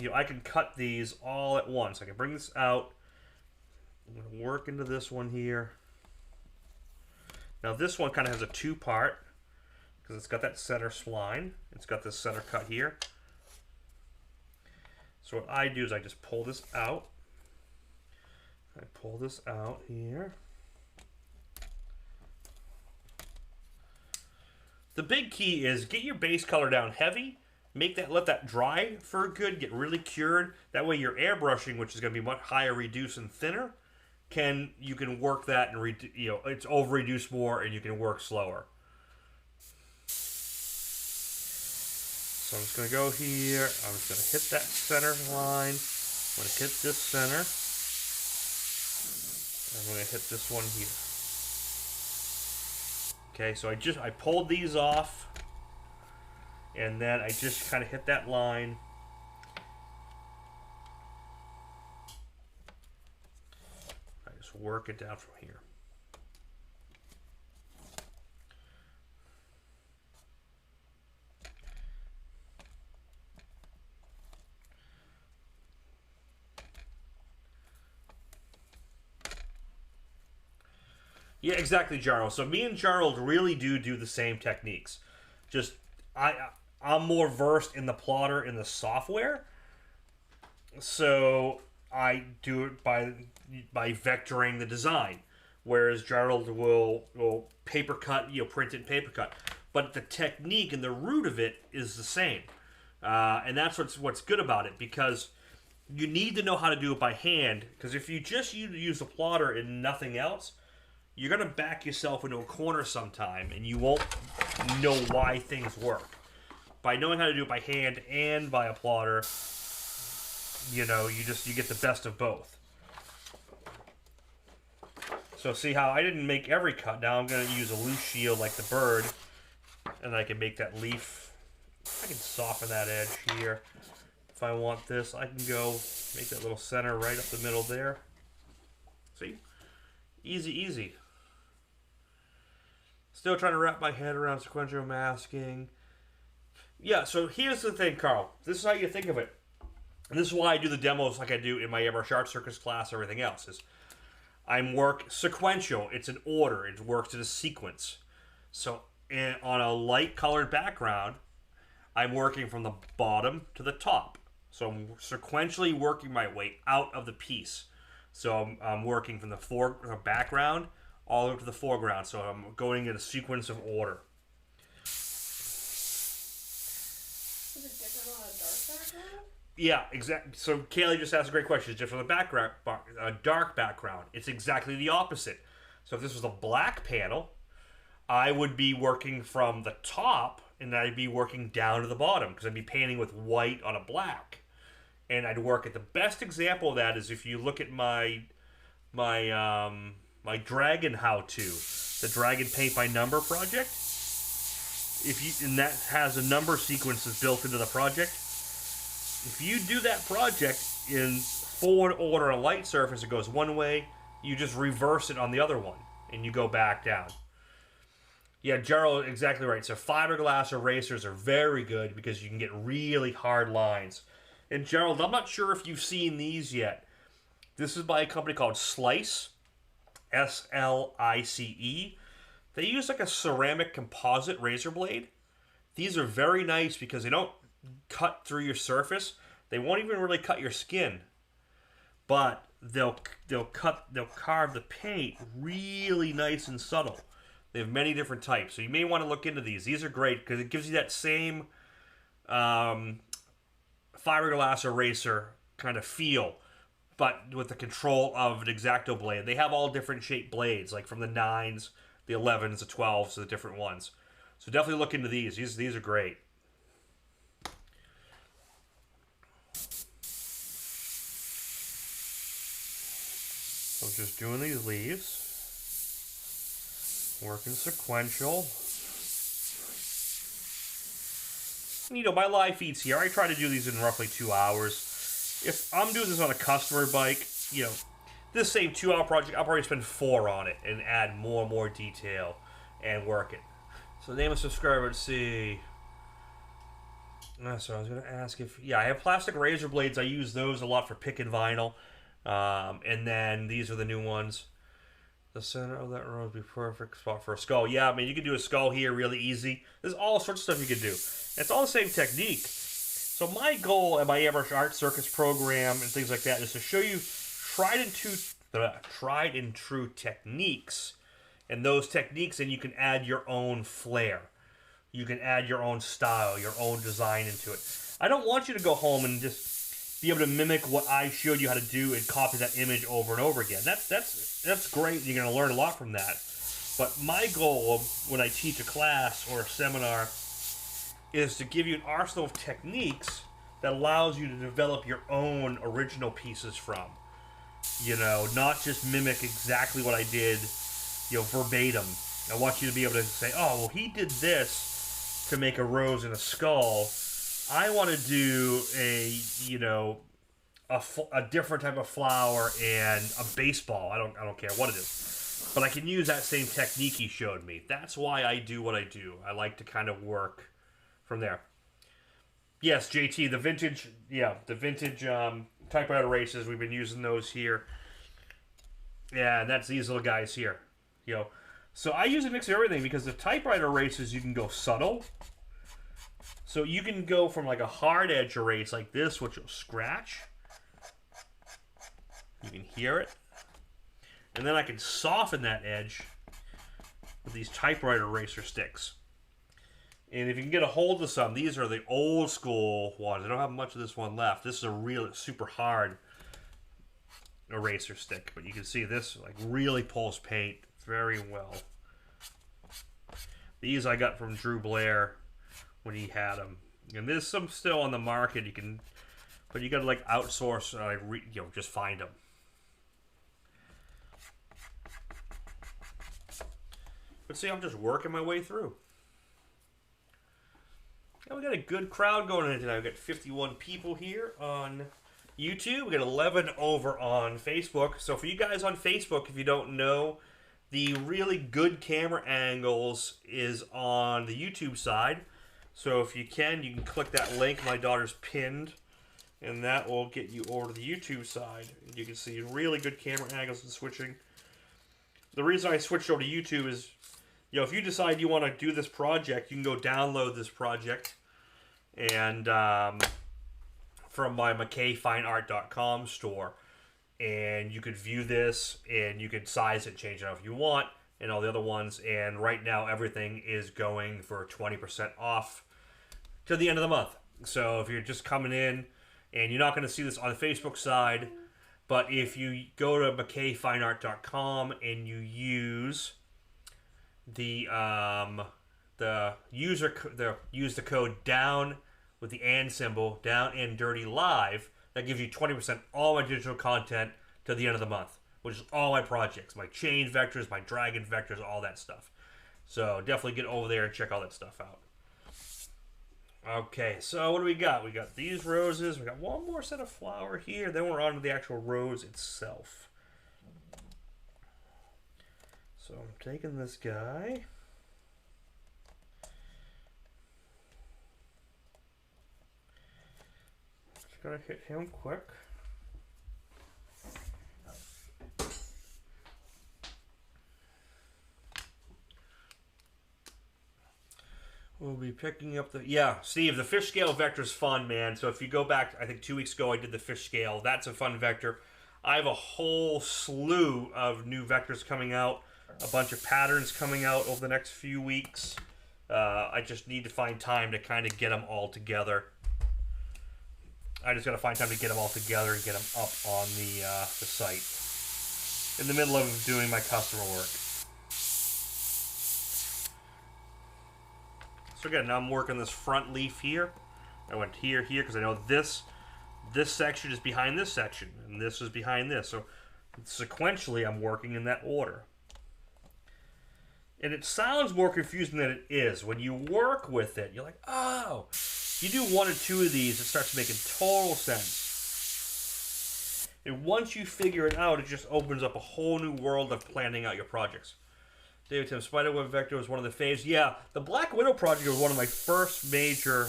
You know, I can cut these all at once. I can bring this out. I'm going to work into this one here. Now this one kind of has a two-part because it's got that center spline. It's got this center cut here. So what I do is I just pull this out. I pull this out here. The big key is get your base color down heavy. Let that dry for good, get really cured. That way your airbrushing, which is going to be much higher reduced and thinner, you can work that and it's over reduced more and you can work slower. So I'm just going to go here. I'm just going to hit that center line. I'm going to hit this center. I'm going to hit this one here. Okay, so I pulled these off, and then I just kind of hit that line. I just work it down from here. Yeah, exactly, Gerald. So me and Gerald really do the same techniques. Just I'm more versed in the plotter in the software, so I do it by vectoring the design, whereas Gerald will paper cut, print it in paper cut. But the technique and the root of it is the same, and that's what's good about it, because you need to know how to do it by hand. Because if you just use the plotter and nothing else, you're gonna back yourself into a corner sometime, and you won't know why things work. By knowing how to do it by hand and by a plotter, you get the best of both. So see how I didn't make every cut. Now I'm gonna use a loose shield like the bird, and I can make that leaf. I can soften that edge here. If I want this, I can go make that little center right up the middle there. See? Easy, easy. Still trying to wrap my head around sequential masking. Yeah, so here's the thing, Carl. This is how you think of it. And this is why I do the demos like I do in my Airbrush Art Circus class, everything else. Is I'm work sequential. It's an order. It works in a sequence. So on a light colored background, I'm working from the bottom to the top. So I'm sequentially working my way out of the piece. So I'm working from the background all the way to the foreground. So I'm going in a sequence of order. Is it different on a dark background? Yeah, exactly. So Kaylee just asked a great question. It's different on the background, a dark background. It's exactly the opposite. So if this was a black panel, I would be working from the top, and I'd be working down to the bottom, because I'd be painting with white on a black. And I'd work at the best example of that is if you look at my dragon how-to, the dragon paint by number project. And that has a number sequences built into the project. If you do that project in forward order on a light surface, it goes one way. You just reverse it on the other one, and you go back down. Yeah, Gerald, exactly right. So fiberglass erasers are very good because you can get really hard lines. And Gerald, I'm not sure if you've seen these yet. This is by a company called Slice, S-L-I-C-E. They use like a ceramic composite razor blade. These are very nice because they don't cut through your surface. They won't even really cut your skin. But they'll carve the paint really nice and subtle. They have many different types, so you may want to look into these. These are great because it gives you that same fiberglass eraser kind of feel, but with the control of an X-Acto blade. They have all different shaped blades, like from the 9s, the 11s, the 12s, the different ones. So definitely look into these. These are great. So just doing these leaves. Working sequential. My live feeds here, I try to do these in roughly 2 hours. If I'm doing this on a customer bike, this same 2 hour project, I'll probably spend 4 on it and add more and more detail and work it. So name a subscriber, let's see. So I was going to ask if, I have plastic razor blades. I use those a lot for picking vinyl. And then these are the new ones. The center of that row would be perfect spot for a skull. Yeah, I mean, you can do a skull here really easy. There's all sorts of stuff you can do. It's all the same technique. So my goal at my Airbrush Art Circus program and things like that is to show you tried and true techniques. And those techniques, and you can add your own flair. You can add your own style, your own design into it. I don't want you to go home and just be able to mimic what I showed you how to do and copy that image over and over again. That's great. You're going to learn a lot from that. But my goal when I teach a class or a seminar is to give you an arsenal of techniques that allows you to develop your own original pieces from. Not just mimic exactly what I did, verbatim. I want you to be able to say, oh, well, he did this to make a rose and a skull. I want to do a different type of flower and a baseball. I don't care what it is. But I can use that same technique he showed me. That's why I do what I do. I like to kind of work from there. Yes, JT, the vintage typewriter erasers, we've been using those here. Yeah, and that's these little guys here. You know, so I use a mix of everything because the typewriter erasers you can go subtle. So you can go from like a hard edge erase like this, which will scratch. You can hear it. And then I can soften that edge with these typewriter eraser sticks. And if you can get a hold of some, these are the old school ones. I don't have much of this one left. This is a real super hard eraser stick, but you can see this like really pulls paint very well. These I got from Drew Blair when he had them, and there's some still on the market. You can, but you got to like outsource, just find them. But see, I'm just working my way through. And we got a good crowd going in tonight. We got 51 people here on YouTube. We got 11 over on Facebook. So for you guys on Facebook, if you don't know, the really good camera angles is on the YouTube side. So if you can click that link my daughter's pinned, and that will get you over to the YouTube side. And you can see really good camera angles and switching. The reason I switched over to YouTube is, if you decide you want to do this project, you can go download this project and from my McKayFineArt.com store, and you could view this and you could size it, change it if you want, and all the other ones. And right now everything is going for 20% off to the end of the month. So if you're just coming in, and you're not going to see this on the Facebook side, but if you go to McKayFineArt.com and you use use the code down with the and symbol, down and dirty live, that gives you 20% all my digital content to the end of the month, which is all my projects, my chain vectors, my dragon vectors, all that stuff. So definitely get over there and check all that stuff out. Okay, so what do we got? We got these roses. We got one more set of flower here. Then we're on to the actual rose itself. So I'm taking this guy. Just gotta hit him quick. We'll be picking up the... Steve, the fish scale vector is fun, man. So if you go back, I think 2 weeks ago I did the fish scale. That's a fun vector. I have a whole slew of new vectors coming out. A bunch of patterns coming out over the next few weeks. I just need to find time to kind of get them all together. I just got to find time to get them all together and get them up on the site. In the middle of doing my customer work. So again, now I'm working this front leaf here. I went here, because I know this section is behind this section, and this is behind this. So sequentially, I'm working in that order. And it sounds more confusing than it is. When you work with it, you're like, oh, you do one or two of these, it starts making total sense. And once you figure it out, it just opens up a whole new world of planning out your projects. David Tim, Spiderweb Vector was one of the faves. Yeah, the Black Widow project was one of my first major,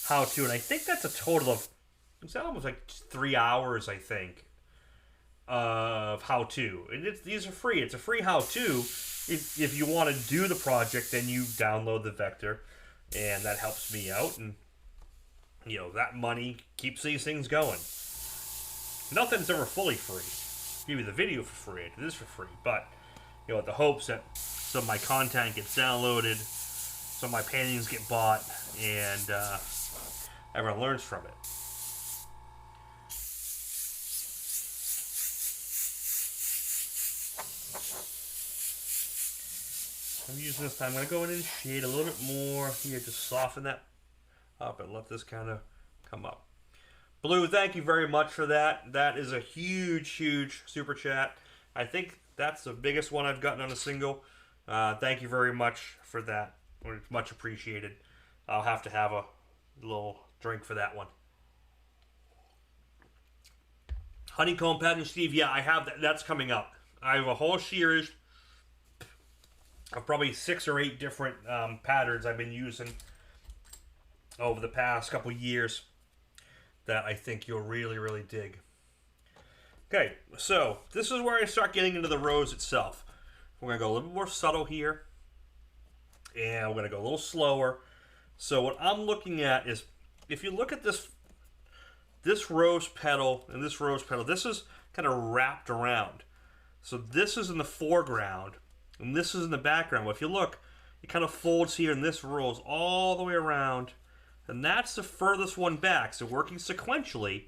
how-to, and I think that's a total of, it's almost 3 hours, I think, of how-to. And these are free. It's a free how-to. If you want to do the project, then you download the vector, and that helps me out, and, that money keeps these things going. Nothing's ever fully free. Give you the video for free, I do this for free, but... with the hopes that some of my content gets downloaded, some of my paintings get bought, and everyone learns from it. I'm using this time. I'm going to go in and shade a little bit more here, just soften that up and let this kind of come up. Blue, thank you very much for that. That is a huge, huge super chat. I think that's the biggest one I've gotten on a single. Thank you very much for that. It's much appreciated. I'll have to have a little drink for that one. Honeycomb pattern, Steve. Yeah, I have that. That's coming up. I have a whole series of probably 6 or 8 different patterns I've been using over the past couple years that I think you'll really, really dig. Okay, so this is where I start getting into the rose itself. We're going to go a little bit more subtle here. And we're going to go a little slower. So what I'm looking at is, if you look at this rose petal and this rose petal, this is kind of wrapped around. So this is in the foreground, and this is in the background. Well, if you look, it kind of folds here, and this rolls all the way around. And that's the furthest one back. So working sequentially,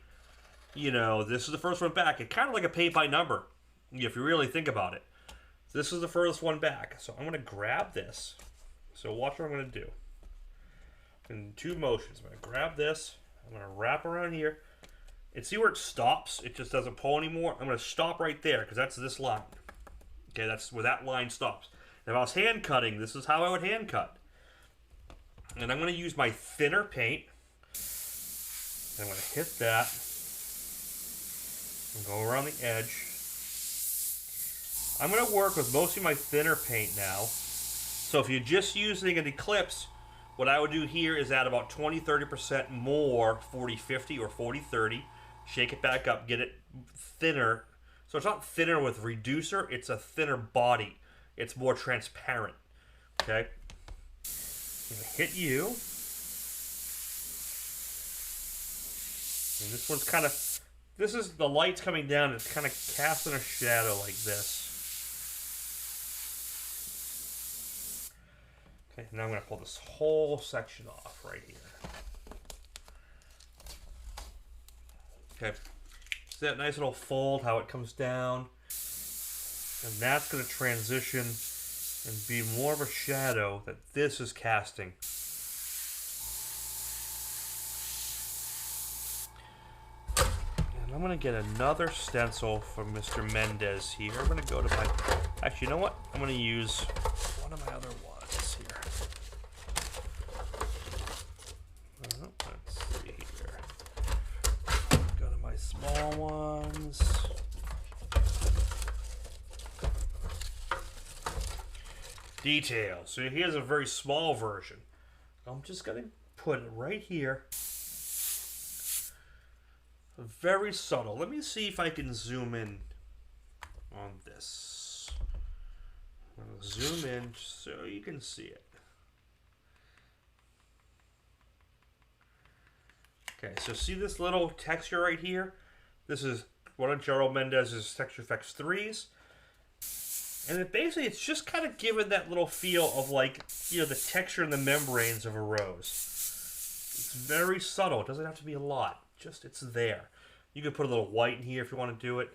you know, this is the first one back. It's kind of like a paint by number, if you really think about it. This is the furthest one back. So I'm going to grab this. So watch what I'm going to do. In 2 motions. I'm going to grab this. I'm going to wrap around here. And see where it stops? It just doesn't pull anymore. I'm going to stop right there because that's this line. Okay, that's where that line stops. Now, if I was hand cutting, this is how I would hand cut. And I'm going to use my thinner paint. I'm going to hit that. And go around the edge. I'm going to work with mostly my thinner paint now. So if you're just using an Eclipse, what I would do here is add about 20-30% more 40-50 or 40-30. Shake it back up, get it thinner. So it's not thinner with reducer, it's a thinner body. It's more transparent. Okay? I'm going to hit you. And this one's kind of, this is the light's coming down, it's kind of casting a shadow like this. Okay, now I'm going to pull this whole section off right here. Okay, see that nice little fold, how it comes down? And that's going to transition and be more of a shadow that this is casting. And I'm going to get another stencil from Mr. Mendez here. I'm going to go to my... Actually, you know what? I'm going to use one of my other ones here. Let's see here. Go to my small ones. Details. So here's a very small version. I'm just going to put it right here. Very subtle. Let me see if I can zoom in on this. I'm going to zoom in so you can see it. Okay, so see this little texture right here? This is one of Gerald Mendez's Texture Effects 3s. And it basically, it's just kind of giving that little feel of like, you know, the texture and the membranes of a rose. It's very subtle. It doesn't have to be a lot. Just, it's there. You can put a little white in here if you want to do it.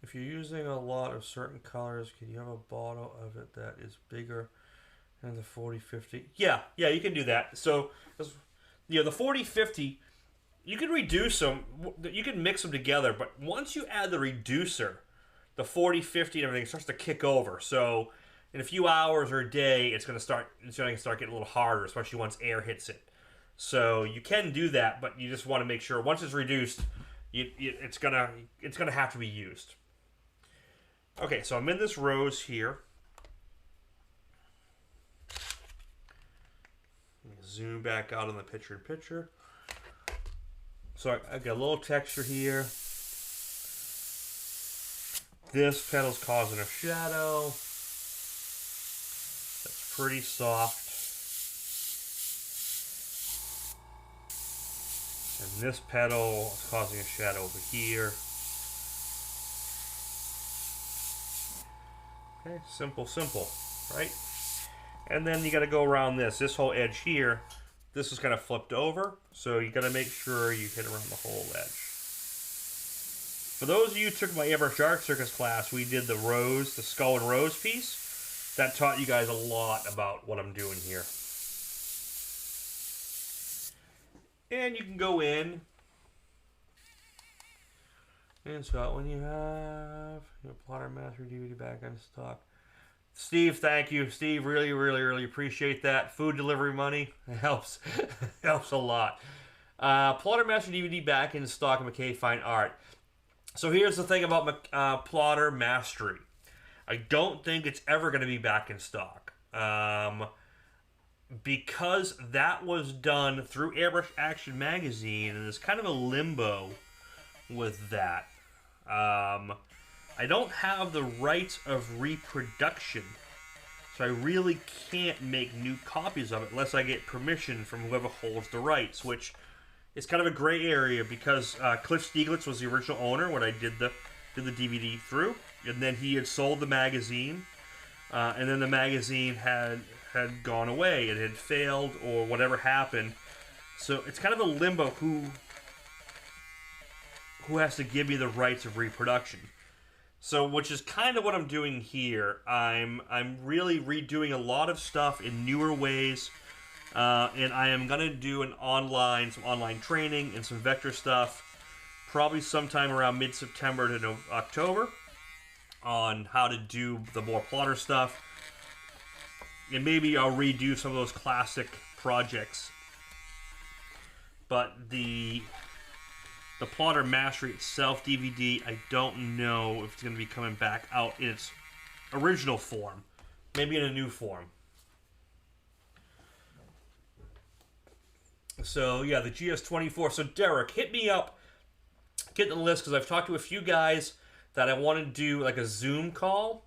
If you're using a lot of certain colors, can you have a bottle of it that is bigger than the 40-50? Yeah, you can do that. So, you know, the 40-50... You can reduce them, you can mix them together, but once you add the reducer, the 40-50 and everything starts to kick over. So in a few hours or a day, it's going to start getting a little harder, especially once air hits it. So you can do that, but you just want to make sure once it's reduced, it's gonna have to be used. Okay, so I'm in this rose here. Let me zoom back out on the picture-in-picture. So I got a little texture here. This petal's causing a shadow. That's pretty soft. And this petal is causing a shadow over here. Okay, simple, right? And then you got to go around this. This whole edge here. This is kind of flipped over, so you got to make sure you hit around the whole edge. For those of you who took my Airbrush Art Circus class, we did the rose, the skull and rose piece. That taught you guys a lot about what I'm doing here. And you can go in. And so when you have your Plotter Master DVD back on stock. Steve, thank you. Steve, really appreciate that. Food delivery money, it helps. Helps a lot. Plotter Master DVD back in stock, McKay Fine Art. So here's the thing about Plotter Mastery. I don't think it's ever going to be back in stock. Because that was done through Airbrush Action Magazine, and there's kind of a limbo with that. I don't have the rights of reproduction. So I really can't make new copies of it unless I get permission from whoever holds the rights, which is kind of a gray area because Cliff Stieglitz was the original owner when I did the DVD through, and then he had sold the magazine, and then the magazine had gone away. It had failed or whatever happened. So it's kind of a limbo who has to give me the rights of reproduction. So, which is kind of what I'm doing here. I'm really redoing a lot of stuff in newer ways, and I am gonna do some online training and some vector stuff, probably sometime around mid-September to October, on how to do the more plotter stuff, and maybe I'll redo some of those classic projects. But the Plotter Mastery itself DVD, I don't know if it's going to be coming back out in its original form. Maybe in a new form. So, yeah, the GS24. So, Derek, hit me up. Get the list, because I've talked to a few guys that I want to do like a Zoom call.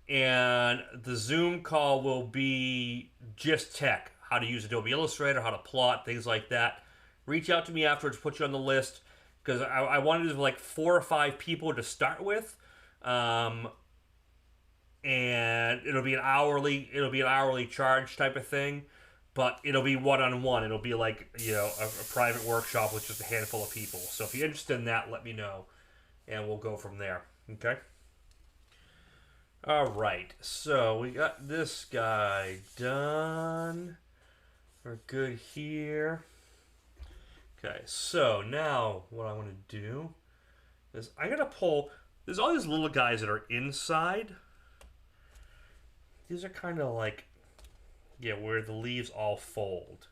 And the Zoom call will be just tech. How to use Adobe Illustrator, how to plot, things like that. Reach out to me afterwards, put you on the list. Because I wanted like 4 or 5 people to start with, and it'll be an hourly charge type of thing, but it'll be one-on-one. It'll be like a private workshop with just a handful of people. So if you're interested in that, let me know, and we'll go from there. Okay. All right. So we got this guy done. We're good here. Okay, so now what I want to do is I gotta pull. There's all these little guys that are inside. These are kind of like, where the leaves all fold.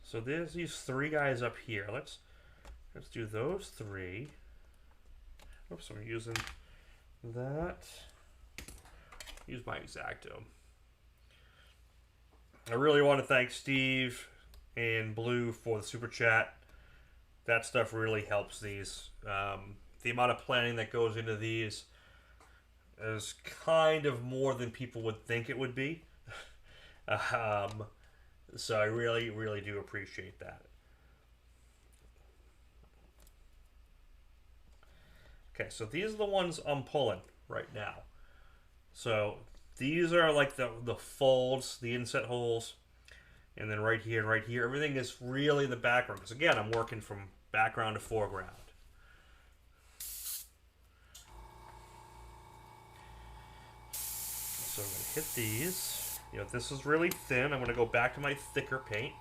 So there's these 3 guys up here. Let's do those 3. Oops, I'm using that. Use my X-Acto. I really want to thank Steve and Blue for the super chat. That stuff really helps these. The amount of planning that goes into these is kind of more than people would think it would be. So I really, really do appreciate that. Okay, so these are the ones I'm pulling right now. So these are like the folds, the inset holes. And then right here and right here, everything is really in the background. Because again, I'm working from background to foreground. So I'm going to hit these. If this is really thin, I'm going to go back to my thicker paint.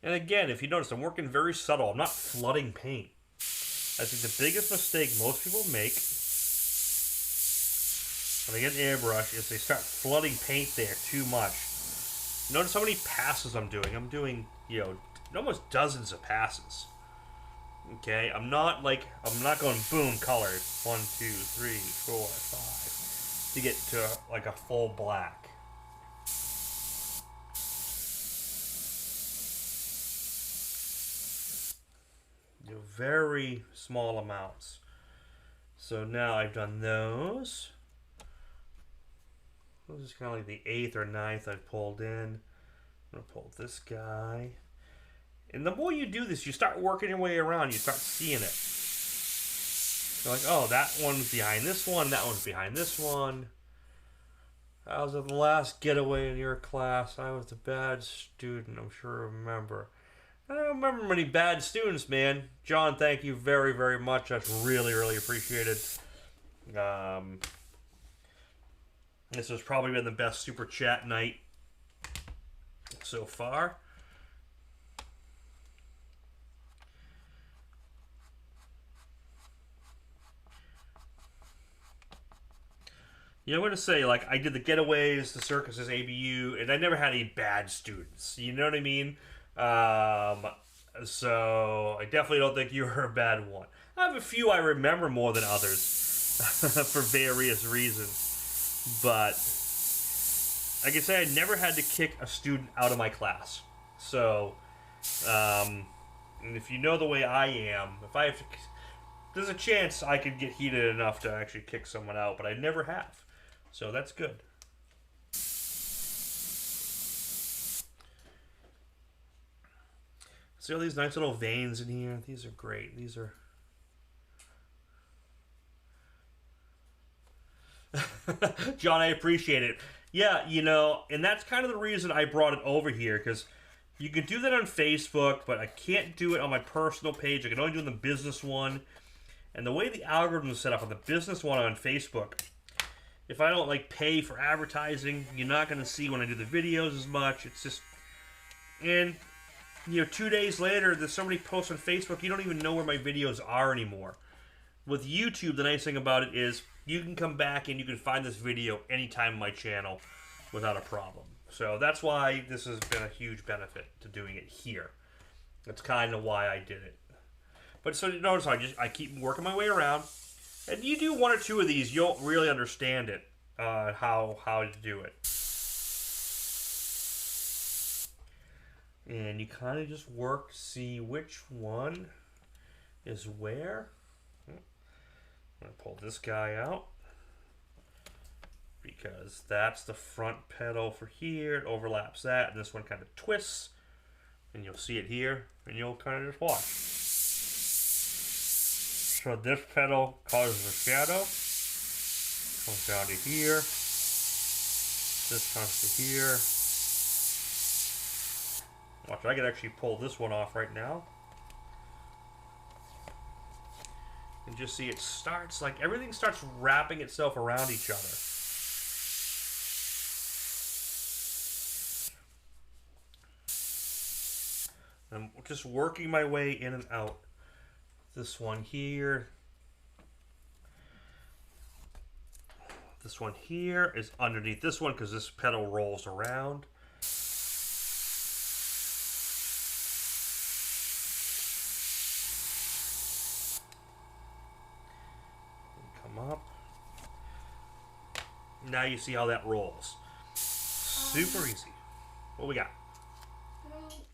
And again, if you notice, I'm working very subtle. I'm not flooding paint. I think the biggest mistake most people make when they get an airbrush is they start flooding paint there too much. Notice how many passes I'm doing. I'm doing, almost dozens of passes. Okay, I'm not going boom colored 1, 2, 3, 4, 5 to get to like a full black. Very small amounts. So now I've done those. This is kind of like the 8th or 9th I've pulled in. I'm going to pull this guy. And the more you do this, you start working your way around. You start seeing it. You're like, oh, that one's behind this one. That one's behind this one. I was at the last getaway in your class. I was a bad student. I'm sure you remember. I don't remember many bad students, man. John, thank you very, very much. That's really, really appreciated. This has probably been the best super chat night so far. I'm going to say, like, I did the getaways, the circuses, ABU, and I never had any bad students. You know what I mean? So I definitely don't think you were a bad one. I have a few I remember more than others. for various reasons. But like I say, I never had to kick a student out of my class. So, and if you know the way I am, if I have to, there's a chance I could get heated enough to actually kick someone out, but I never have. So that's good. See all these nice little veins in here? These are great. These are... John, I appreciate it. Yeah, you know, and that's kind of the reason I brought it over here, because you can do that on Facebook, but I can't do it on my personal page. I can only do it on the business one. And the way the algorithm is set up on the business one on Facebook, if I don't like pay for advertising, you're not going to see when I do the videos as much. It's just, and you know, 2 days later, there's somebody posts on Facebook, you don't even know where my videos are anymore. With YouTube, the nice thing about it is you can come back and you can find this video anytime on my channel without a problem. So that's why this has been a huge benefit to doing it here. That's kind of why I did it. But so you notice I keep working my way around, and you do one or two of these, you'll really understand it, how to do it. And you kind of just work to see which one is where. I'm going to pull this guy out because that's the front pedal for here. It overlaps that, and this one kind of twists, and you'll see it here, and you'll kind of just watch. So this pedal causes a shadow, comes down to here, this comes to here. Watch, I can actually pull this one off right now. And just see it starts, like everything starts wrapping itself around each other. I'm just working my way in and out. This one here. This one here is underneath this one because this pedal rolls around. Up. Now you see how that rolls. Super easy. What we got?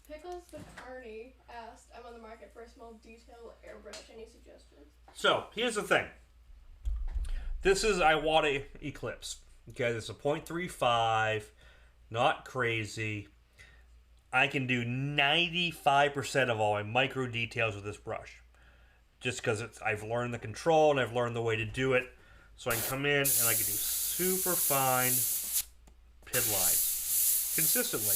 Pickles the Carney asked, I'm on the market for a small detail airbrush. Any suggestions? So, here's the thing. This is Iwata Eclipse. Okay, this is a 0.35. Not crazy. I can do 95% of all my micro details with this brush. Just because I've learned the control and I've learned the way to do it. So I can come in and I can do super fine pid lines consistently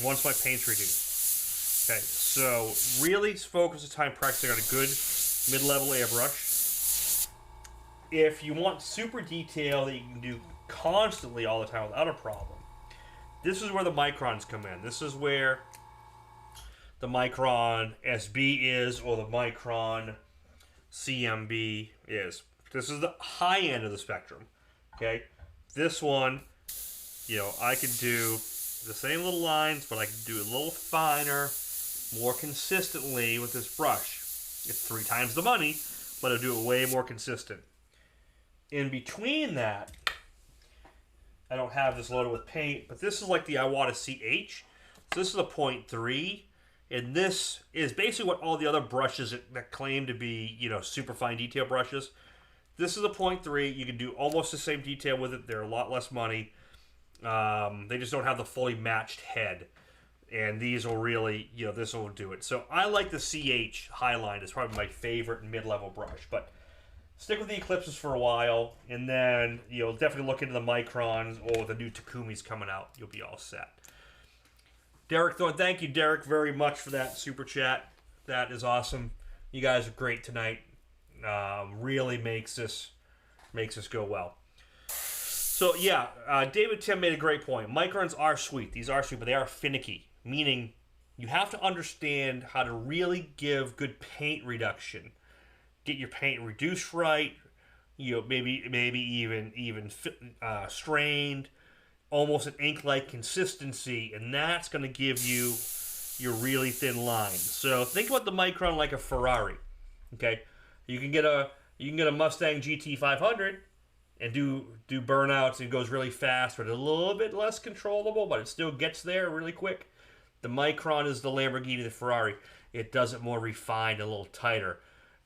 once my paint's reduced. Okay, so really focus the time practicing on a good mid-level airbrush. If you want super detail that you can do constantly all the time without a problem, this is where the microns come in. This is where the Micron SB is, or the Micron CMB is. This is the high end of the spectrum. Okay, this one, you know, I can do the same little lines, but I can do it a little finer, more consistently with this brush. It's 3 times the money, but I'll do it way more consistent. In between that, I don't have this loaded with paint, but this is like the Iwata CH. So this is a 0.3. And this is basically what all the other brushes that claim to be, you know, super fine detail brushes. This is a 0.3. You can do almost the same detail with it. They're a lot less money. They just don't have the fully matched head. And these will really, you know, this will do it. So I like the CH Highline. It's probably my favorite mid-level brush. But stick with the Eclipses for a while. And then, you know, definitely look into the Microns or the new Takumis coming out. You'll be all set. Derek Thorne, thank you, Derek, very much for that super chat. That is awesome. You guys are great tonight. Really makes this go well. So yeah, David Tim made a great point. Microns are sweet. These are sweet, but they are finicky. Meaning, you have to understand how to really give good paint reduction. Get your paint reduced right. You know, maybe even strained. Almost an ink-like consistency, and that's going to give you your really thin lines. So think about the Micron like a Ferrari. Okay, you can get a You can get a Mustang GT 500 and do burnouts. It goes really fast, but a little bit less controllable, but it still gets there really quick. The Micron is the Lamborghini, the Ferrari. It does it more refined, a little tighter,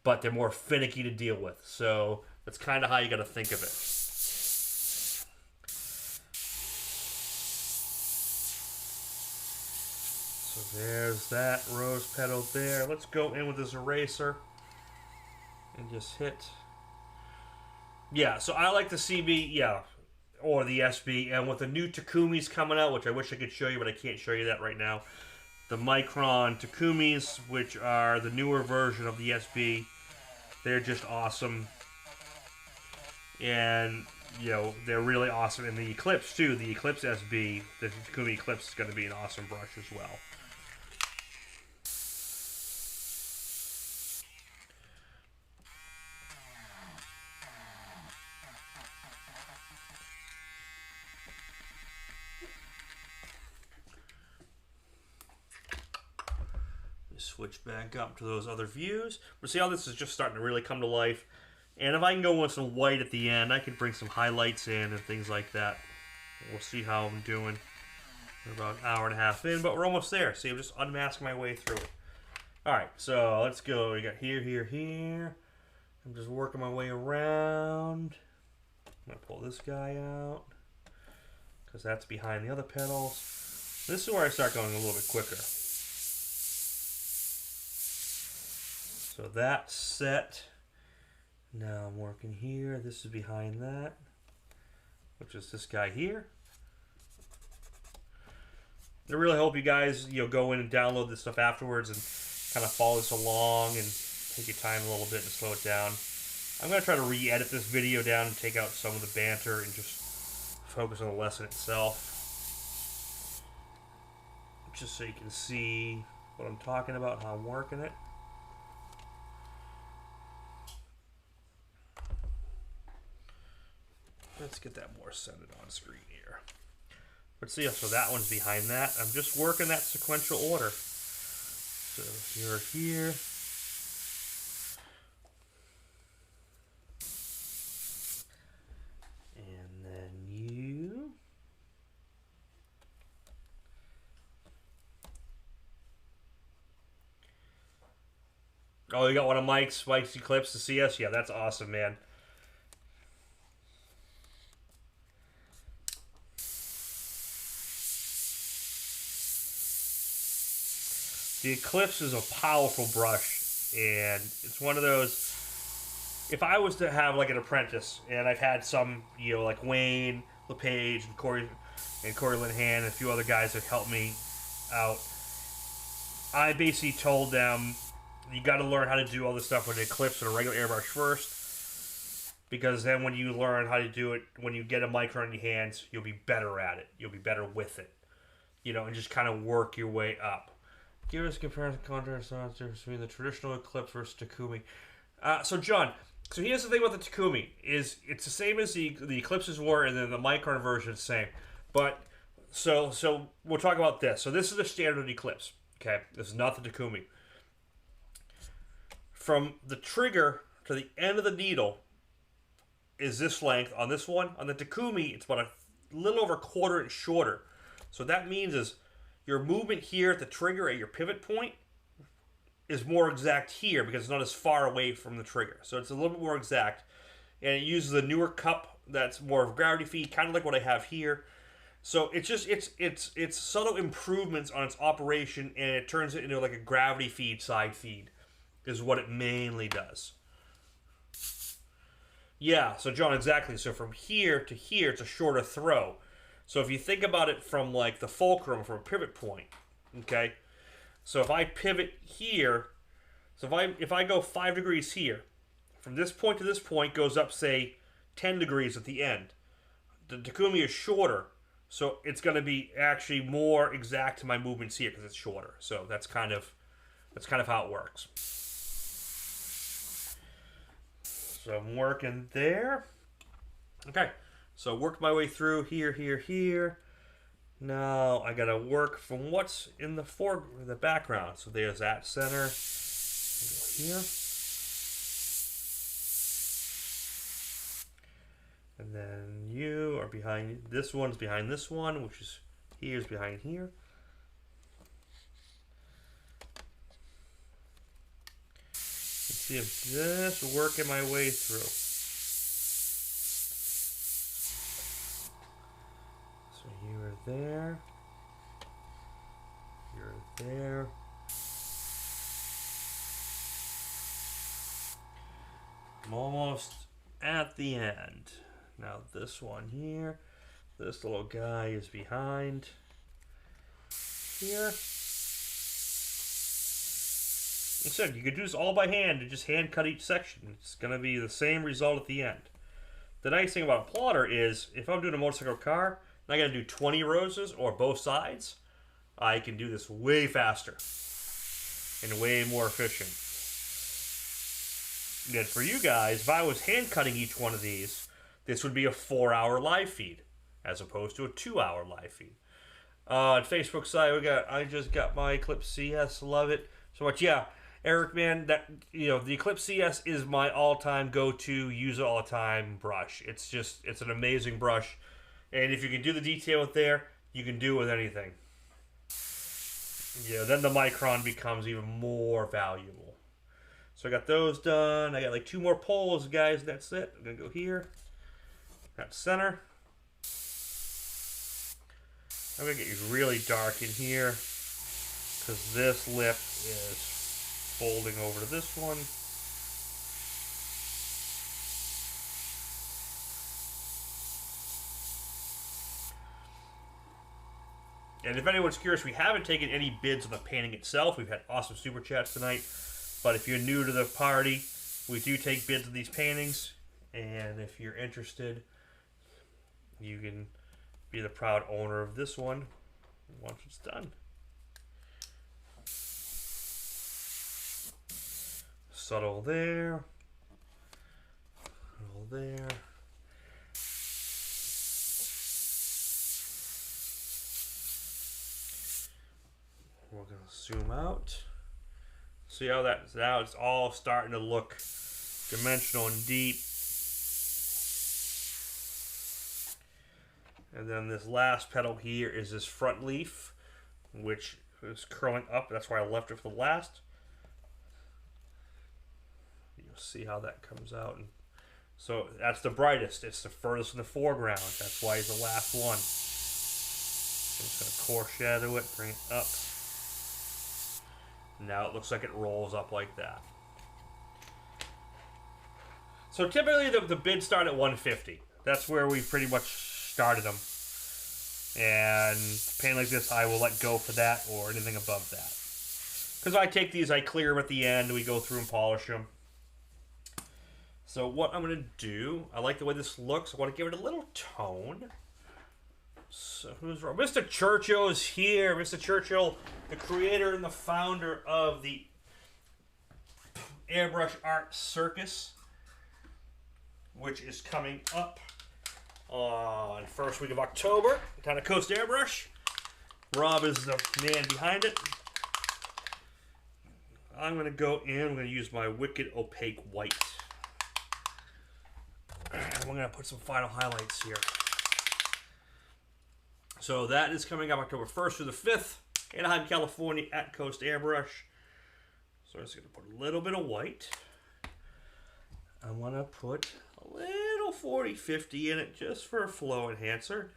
but they're more finicky to deal with. So that's kind of how you got to think of it. So there's that rose petal there. Let's go in with this eraser and just hit. Yeah, so I like the CB, yeah, or the SB, and with the new Takumis coming out, which I wish I could show you, but I can't show you that right now. The Micron Takumis, which are the newer version of the SB, they're just awesome. And, you know, they're really awesome. And the Eclipse, too, the Eclipse SB, the Takumi Eclipse is going to be an awesome brush as well. Switch back up to those other views. But see how this is just starting to really come to life. And if I can go with some white at the end, I could bring some highlights in and things like that. We'll see how I'm doing. We're about an hour and a half in, but we're almost there. See, I'm just unmasking my way through it. Alright, so let's go. We got here, here, here. I'm just working my way around. I'm going to pull this guy out, because that's behind the other petals. This is where I start going a little bit quicker. So that's set. Now I'm working here. This is behind that, which is this guy here. I really hope you guys, go in and download this stuff afterwards and kind of follow this along and take your time a little bit and slow it down. I'm going to try to re-edit this video down and take out some of the banter and just focus on the lesson itself. Just so you can see what I'm talking about, how I'm working it. Let's get that more centered on screen here. But see, so that one's behind that. I'm just working that sequential order. So you're here. And then you. Oh, you got one of Mike's Eclipse to see us? Yeah, that's awesome, man. The Eclipse is a powerful brush, and it's one of those, if I was to have like an apprentice, and I've had some, like Wayne, LePage, and Corey Linehan, and a few other guys that helped me out, I basically told them, you got to learn how to do all this stuff with the Eclipse and a regular airbrush first, because then when you learn how to do it, when you get a micro in your hands, you'll be better at it. You'll be better with it, and just kind of work your way up. Give us a comparison contrast between the traditional Eclipse versus Takumi. So John, here's the thing about the Takumi is it's the same as the Eclipses were, and then the Micron version is the same. But so we'll talk about this. So this is the standard Eclipse. Okay, this is not the Takumi. From the trigger to the end of the needle is this length on this one. On the Takumi, it's about a little over a quarter inch shorter. So that means is your movement here at the trigger at your pivot point is more exact here because it's not as far away from the trigger. So it's a little bit more exact. And it uses a newer cup that's more of gravity feed, kind of like what I have here. So it's just, it's subtle improvements on its operation, and it turns it into like a gravity feed, side feed, is what it mainly does. Yeah, so John, exactly. So from here to here, it's a shorter throw. So if you think about it from like the fulcrum, from a pivot point, okay? So if I pivot here, so if I go 5 degrees here, from this point to this point goes up, say, 10 degrees at the end. The Takumi is shorter, so it's going to be actually more exact to my movements here because it's shorter. So that's kind of how it works. So I'm working there. Okay. So I worked my way through here, here, here. Now I gotta work from what's in the background. So there's that center. Go here. And then you are behind, this one's behind this one, which is here's behind here. Let's see if just working my way through. So you're there. You're there. I'm almost at the end. Now this one here, this little guy is behind here. I said you could do this all by hand and just hand cut each section. It's gonna be the same result at the end. The nice thing about a plotter is if I'm doing a motorcycle car and I gotta do 20 roses or both sides, I can do this way faster and way more efficient. And for you guys, if I was hand cutting each one of these, this would be a 4-hour live feed as opposed to a 2-hour live feed. On Facebook side, I just got my Eclipse CS, love it so much. Yeah, Eric, man, that the Eclipse CS is my all-time go-to, use it all the time brush. It's an amazing brush, and if you can do the detail with there, you can do it with anything. Yeah, then the micron becomes even more valuable. So I got those done. I got like 2 more poles, guys. That's it. I'm gonna go here. That's center. I'm gonna get you really dark in here because this lip is folding over to this one. And if anyone's curious, we haven't taken any bids on the painting itself. We've had awesome super chats tonight. But if you're new to the party, we do take bids on these paintings. And if you're interested, you can be the proud owner of this one once it's done. Subtle there. Subtle there. We're going to zoom out. See how now it's all starting to look dimensional and deep. And then this last petal here is this front leaf, which is curling up. That's why I left it for the last. You'll see how that comes out. And so that's the brightest. It's the furthest in the foreground. That's why it's the last one. I'm just going to core shadow it, bring it up. Now it looks like it rolls up like that. So typically the bids start at 150. That's where we pretty much started them. And paint like this, I will let go for that or anything above that. Because I take these, I clear them at the end, we go through and polish them. So what I'm going to do, I like the way this looks. I want to give it a little tone. So who's wrong? Mr. Churchill is here. Mr. Churchill, the creator and the founder of the Airbrush Art Circus, which is coming up on first week of October down at Coast Airbrush. Rob is the man behind it. I'm going to go in. I'm going to use my Wicked Opaque White. I'm going to put some final highlights here. So that is coming up October 1st through the 5th, Anaheim, California, at Coast Airbrush. So I'm just going to put a little bit of white. I want to put a little 40-50 in it just for a flow enhancer.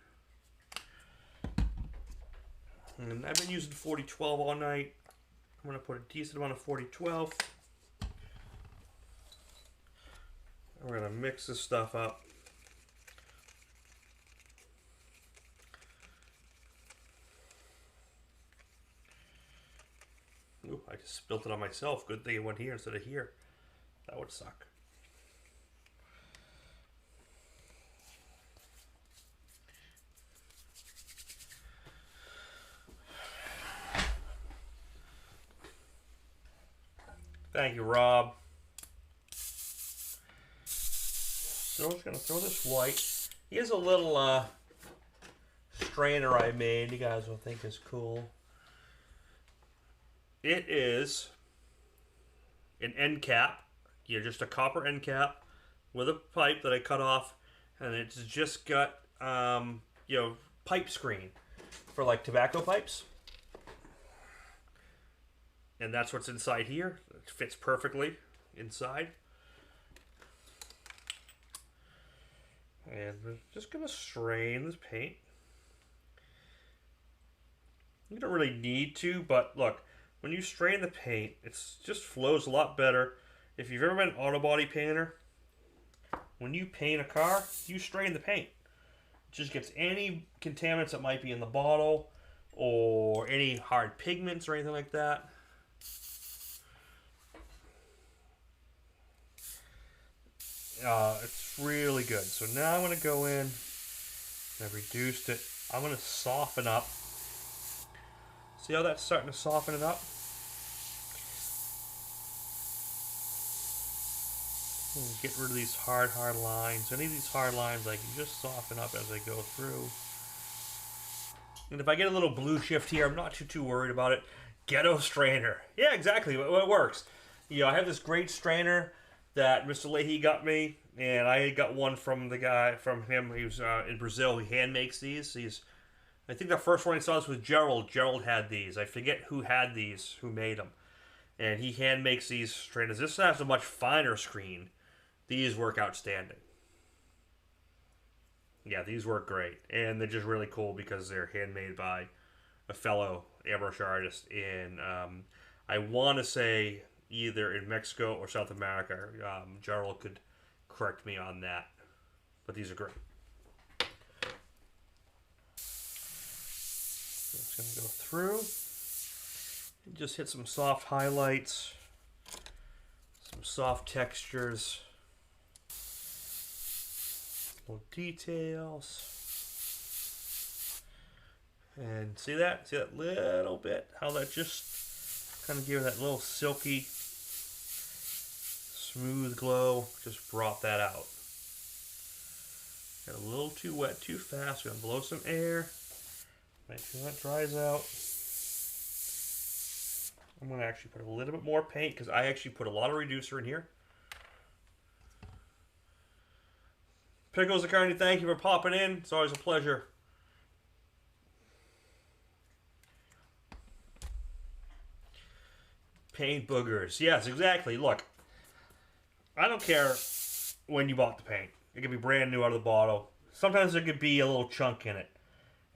And I've been using 40-12 all night. I'm going to put a decent amount of 40-12. We're going to mix this stuff up. Ooh, I just spilled it on myself. Good thing it went here instead of here. That would suck. Thank you, Rob. So I'm just going to throw this white. Here's a little strainer I made. You guys will think is cool. It is an end cap. Just a copper end cap with a pipe that I cut off and it's just got you know, pipe screen for like tobacco pipes, and that's what's inside here. It fits perfectly inside. And we're just gonna strain this paint. You don't really need to, but look, when you strain the paint, it just flows a lot better. If you've ever been an auto body painter, when you paint a car, you strain the paint. It just gets any contaminants that might be in the bottle or any hard pigments or anything like that. It's really good. So now I'm going to go in. I've reduced it. I'm going to soften up. See how that's starting to soften it up? Get rid of these hard lines. Any of these hard lines, I can just soften up as I go through. And if I get a little blue shift here, I'm not too worried about it. Ghetto strainer. Yeah, exactly. It works. You know, I have this great strainer that Mr. Leahy got me, and I got one from the guy, from him. He was in Brazil. He hand makes these. I think the first one I saw this was Gerald. Gerald had these. I forget who had these, who made them. And he hand makes these strainers. This has a much finer screen. These work outstanding. Yeah, these work great. And they're just really cool because they're handmade by a fellow airbrush artist in, I want to say, either in Mexico or South America. Gerald could correct me on that. But these are great. Just going to go through and just hit some soft highlights, some soft textures. Little details. And see that? See that little bit? How that just kind of gave that little silky, smooth glow. Just brought that out. Got a little too wet, too fast. We're going to blow some air. Make sure that dries out. I'm going to actually put a little bit more paint because I actually put a lot of reducer in here. Pickles Carney, thank you for popping in. It's always a pleasure. Paint boogers. Yes, exactly. Look, I don't care when you bought the paint. It could be brand new out of the bottle. Sometimes there could be a little chunk in it.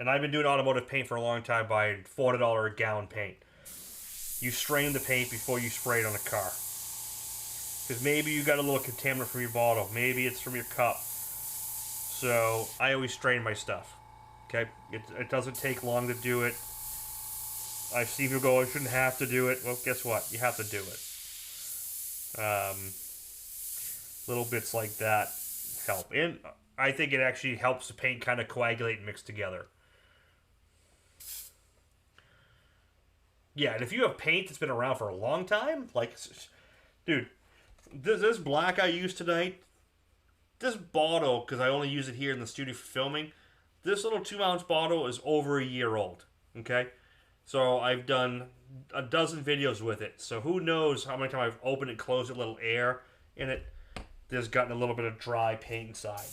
And I've been doing automotive paint for a long time, buying $40 a gallon paint. You strain the paint before you spray it on a car. Because maybe you got a little contaminant from your bottle. Maybe it's from your cup. So I always strain my stuff. Okay? It doesn't take long to do it. I've seen people go, I shouldn't have to do it. Well, guess what? You have to do it. Little bits like that help. And I think it actually helps the paint kind of coagulate and mix together. Yeah, and if you have paint that's been around for a long time, like, dude, this black I used tonight, this bottle, because I only use it here in the studio for filming, this little 2-ounce bottle is over a year old, okay? So I've done a dozen videos with it, so who knows how many times I've opened and closed it, little air in it. There's gotten a little bit of dry paint inside.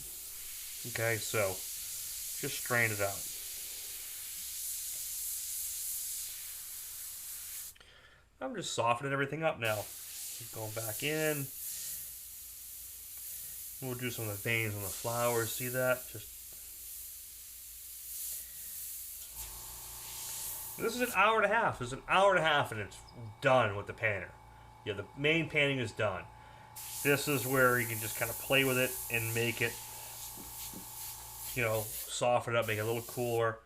Okay, so just strain it out. I'm just softening everything up now. Keep going back in. We'll do some of the veins on the flowers. See that? This is an hour and a half. This is an hour and a half and it's done with the painter. Yeah, the main painting is done. This is where you can just kind of play with it and make it, you know, soften it up, make it a little cooler.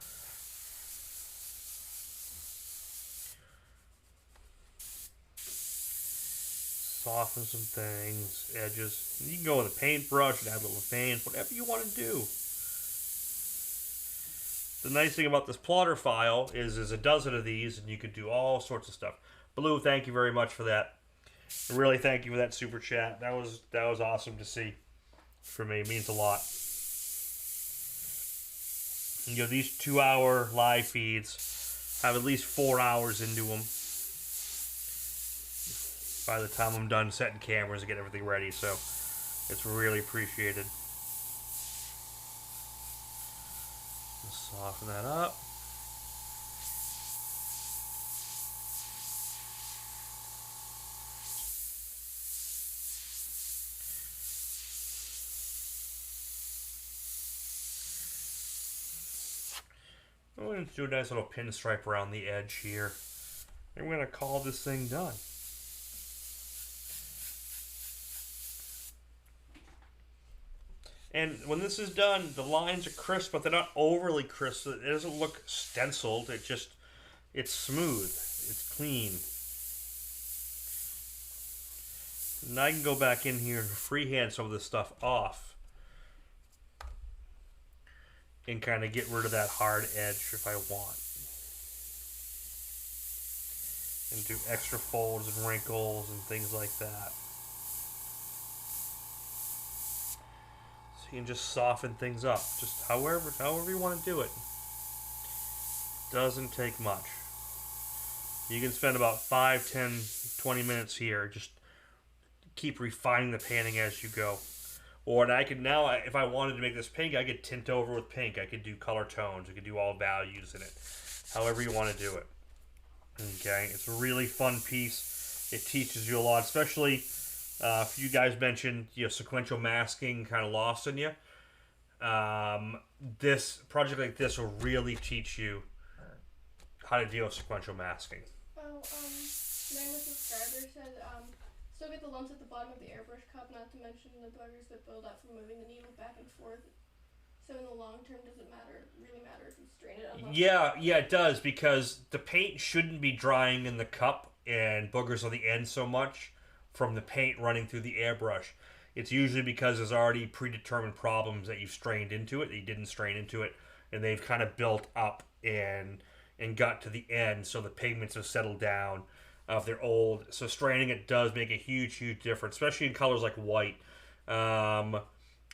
Soften some things, edges. You can go with a paintbrush and add little veins, whatever you want to do. The nice thing about this plotter file is there's a dozen of these and you can do all sorts of stuff. Blue, thank you very much for that. Really thank you for that super chat. That was awesome to see. For me, it means a lot. You know, these 2-hour live feeds have at least 4 hours into them. By the time I'm done setting cameras and get everything ready, so it's really appreciated. Soften that up. I'm going to do a nice little pinstripe around the edge here. And we're going to call this thing done. And when this is done, the lines are crisp, but they're not overly crisp. It doesn't look stenciled. It's smooth. It's clean. Now I can go back in here and freehand some of this stuff off. And kind of get rid of that hard edge if I want. And do extra folds and wrinkles and things like that. So you can just soften things up. Just however you want to do it. Doesn't take much. You can spend about 5, 10, 20 minutes here. Just keep refining the painting as you go. Or I could now, if I wanted to make this pink, I could tint over with pink. I could do color tones. I could do all values in it. However you want to do it. Okay, it's a really fun piece. It teaches you a lot, especially if you guys mentioned sequential masking kind of lost in you. This project like this will really teach you how to deal with sequential masking. Oh, name of subscriber said, still get the lumps at the bottom of the airbrush cup, not to mention the buggers that build up from moving the needle back and forth. So in the long term, does it really matter if you strain it? Yeah, it does, because the paint shouldn't be drying in the cup and boogers on the end so much from the paint running through the airbrush. It's usually because there's already predetermined problems that you've strained into it, that you didn't strain into it, and they've kind of built up and got to the end, so the pigments have settled down. If they're old, so straining it does make a huge difference, especially in colors like white.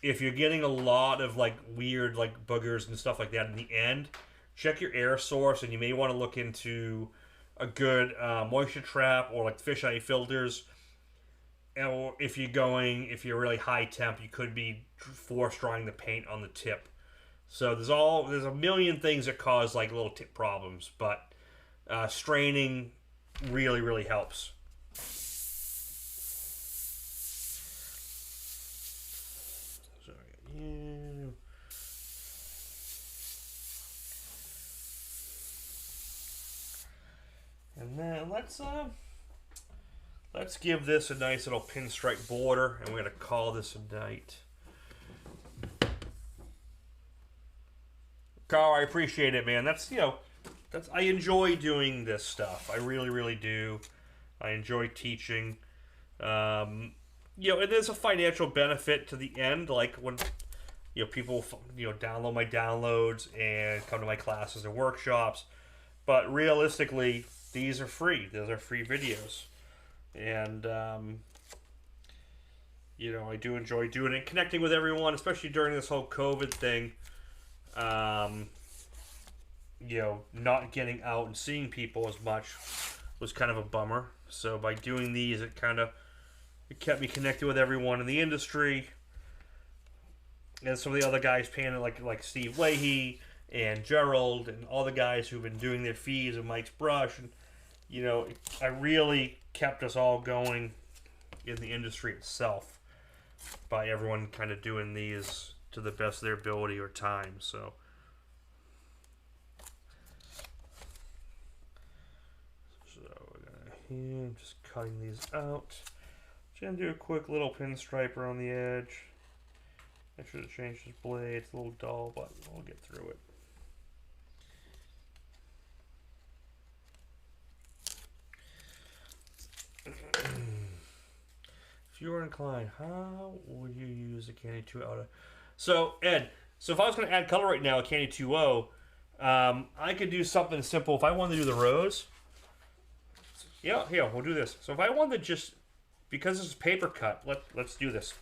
If you're getting a lot of weird boogers and stuff like that in the end, check your air source, and you may want to look into a good moisture trap or fisheye filters. Or if you're really high temp, you could be force drying the paint on the tip. So there's a million things that cause little tip problems, but straining really helps. And then let's give this a nice little pinstripe border, and we're gonna call this a night. Carl, I appreciate it, man. I enjoy doing this stuff. I really do. I enjoy teaching. And there's a financial benefit to the end, when people download my downloads and come to my classes and workshops. But realistically, these are free. Those are free videos, and I do enjoy doing it, connecting with everyone, especially during this whole COVID thing. Not getting out and seeing people as much was kind of a bummer. So by doing these, it kept me connected with everyone in the industry, and some of the other guys painting like Steve Leahy and Gerald and all the guys who've been doing their feeds and Mike's Brush, and I really kept us all going in the industry itself by everyone kind of doing these to the best of their ability or time. So I'm just cutting these out. Just gonna do a quick little pinstripe around the edge. I should have changed this blade. It's a little dull, but we'll get through it. If you were inclined, how would you use a Candy 2.0 out of? So Ed, if I was going to add color right now, a Candy 2.0, I could do something simple. If I wanted to do the rose. Yeah, here, we'll do this. So if I wanted to just, because this is paper cut, let's do this.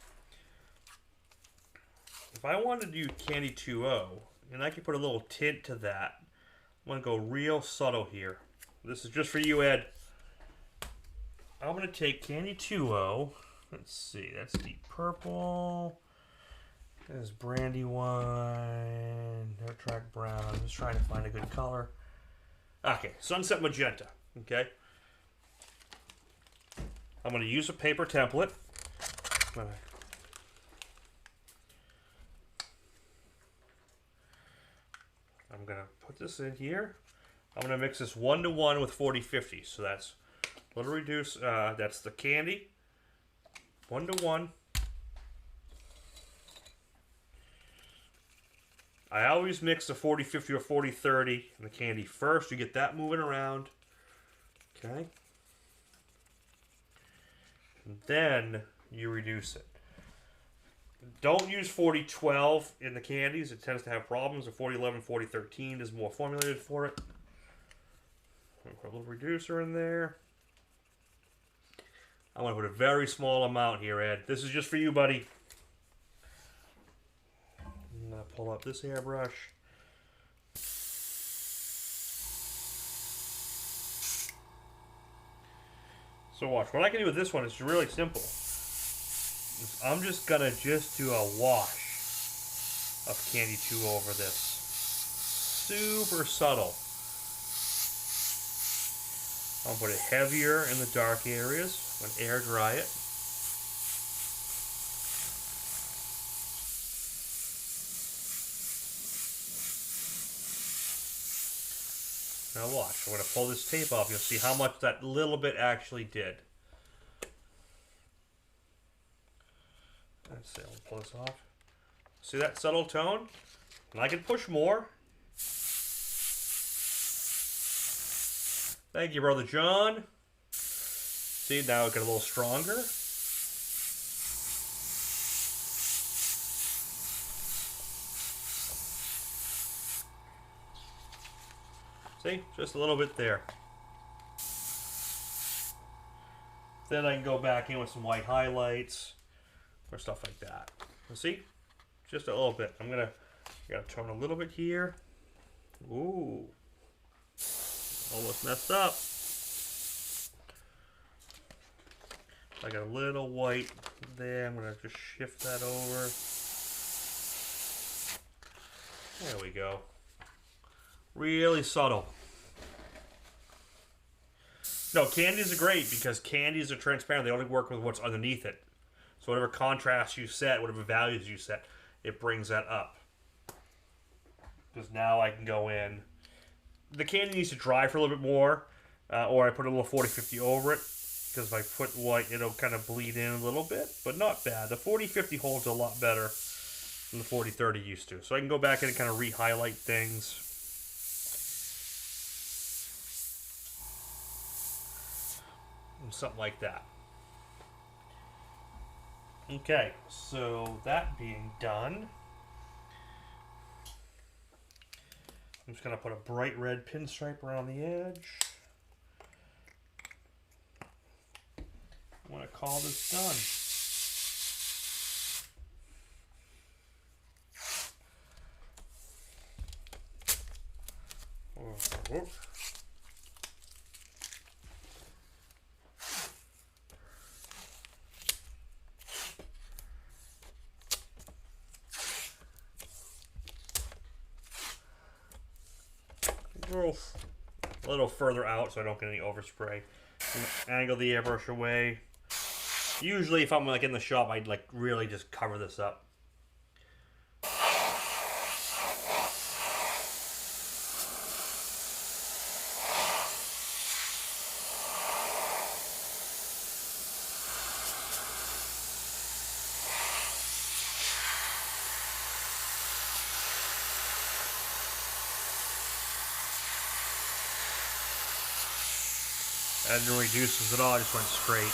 If I wanted to do Candy 2.0, and I could put a little tint to that, I'm going to go real subtle here. This is just for you, Ed. I'm going to take Candy 2.0, let's see, that's deep purple, There's Brandywine, Air Track Brown. I'm just trying to find a good color. Okay, Sunset Magenta. Okay. I'm going to use a paper template. I'm going to put this in here. I'm going to mix this 1-to-1 with 40/50. So that's a little reduce. That's the candy. 1-to-1. I always mix the 40/50 or 40/30 and the candy first. You get that moving around. Okay. And then you reduce it. Don't use 40/12 in the candies. It tends to have problems. The 40/11, 40/13 is more formulated for it. Put a little reducer in there. I'm going to put a very small amount here, Ed. This is just for you, buddy. I'm going to pull up this airbrush. So watch. What I can do with this one is really simple. I'm just going to do a wash of Candy 2 over this. Super subtle. I'll put it heavier in the dark areas. I'm going to air dry it. Now watch. I'm going to pull this tape off. You'll see how much that little bit actually did. Let's see. I'll pull this off. See that subtle tone? And I can push more. Thank you, Brother John. See, now it got a little stronger. See, just a little bit there. Then I can go back in with some white highlights or stuff like that. See, just a little bit. I gotta tone a little bit here. Ooh, almost messed up. I got a little white there. I'm gonna just shift that over. There we go. Really subtle. No, candies are great because candies are transparent. They only work with what's underneath it. So whatever contrast you set, whatever values you set, it brings that up. Because now I can go in. The candy needs to dry for a little bit more, or I put a little 40/50 over it. Because if I put white, it'll kind of bleed in a little bit, but not bad. The 40/50 holds a lot better than the 40/30 used to. So I can go back in and kind of re-highlight things. And something like that. Okay, so that being done, I'm just going to put a bright red pinstripe around the edge. I'm going to call this done. A little further out so I don't get any overspray. Angle the airbrush away. Usually if I'm like in the shop, I'd like really just cover this up. I didn't reduce this at all, I just went straight.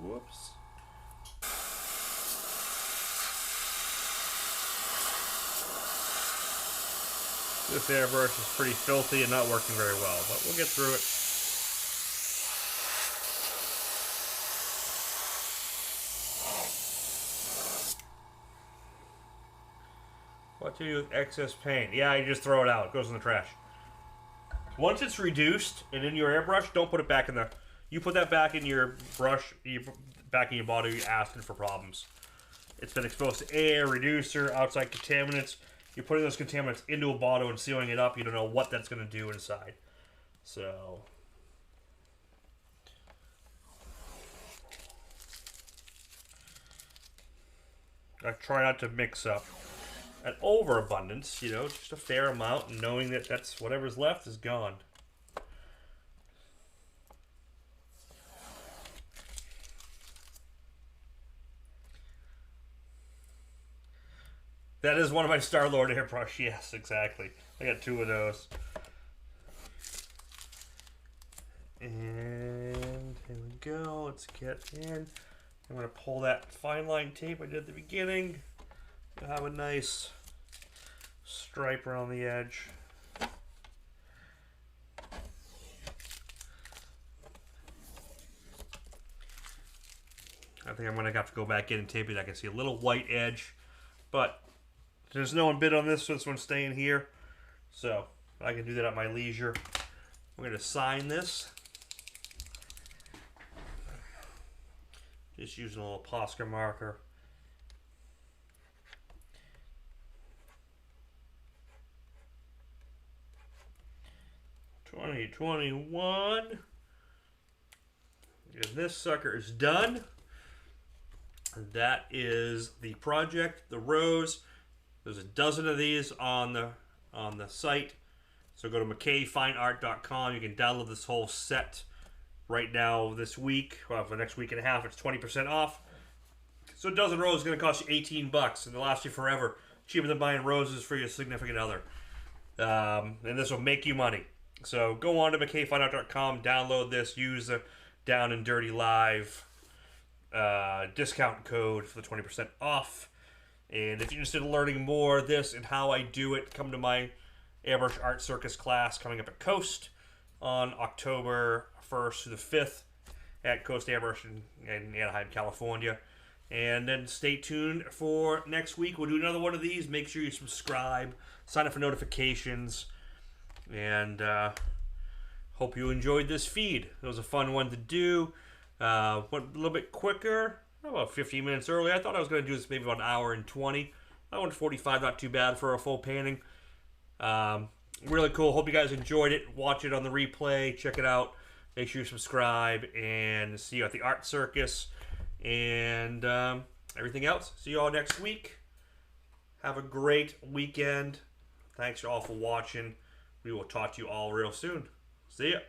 Whoops. This airbrush is pretty filthy and not working very well, but we'll get through it. What to do with excess paint? Yeah, you just throw it out. It goes in the trash. Once it's reduced and in your airbrush, don't put it back in the... You put that back in your brush, back in your bottle, you're asking for problems. It's been exposed to air, reducer, outside contaminants. You're putting those contaminants into a bottle and sealing it up. You don't know what that's going to do inside. So... I try not to mix up an overabundance, you know, just a fair amount, and knowing that that's whatever's left is gone. That is one of my Star-Lord airbrush, yes, exactly. I got 2 of those. And here we go, let's get in. I'm going to pull that fine line tape I did at the beginning. You'll have a nice stripe around the edge. I think I'm going to have to go back in and tape it. I can see a little white edge, but there's no bid on this, so this one's staying here. So I can do that at my leisure. I'm going to sign this. Just using a little Posca marker. $2021. And this sucker is done. That is the project, the rose. There's a dozen of these on the site. So go to McKayFineArt.com. You can download this whole set right now this week. Well, for the next week and a half, it's 20% off. So a dozen roses is going to cost you $18 and it'll last you forever. Cheaper than buying roses for your significant other. And this will make you money. So go on to McKayFineArt.com, download this, use the Down and Dirty Live discount code for the 20% off. And if you're interested in learning more of this and how I do it, come to my Airbrush Art Circus class coming up at Coast on October 1st to the 5th at Coast Airbrush in Anaheim, California. And then stay tuned for next week. We'll do another one of these. Make sure you subscribe, sign up for notifications, and hope you enjoyed this feed. It was a fun one to do. Went a little bit quicker, about 15 minutes early. I thought I was going to do this maybe about an hour and 20. That one's 45, not too bad for a full painting. Really cool. Hope you guys enjoyed it. Watch it on the replay. Check it out. Make sure you subscribe, and see you at the Art Circus and everything else. See you all next week. Have a great weekend. Thanks all for watching. We will talk to you all real soon. See ya.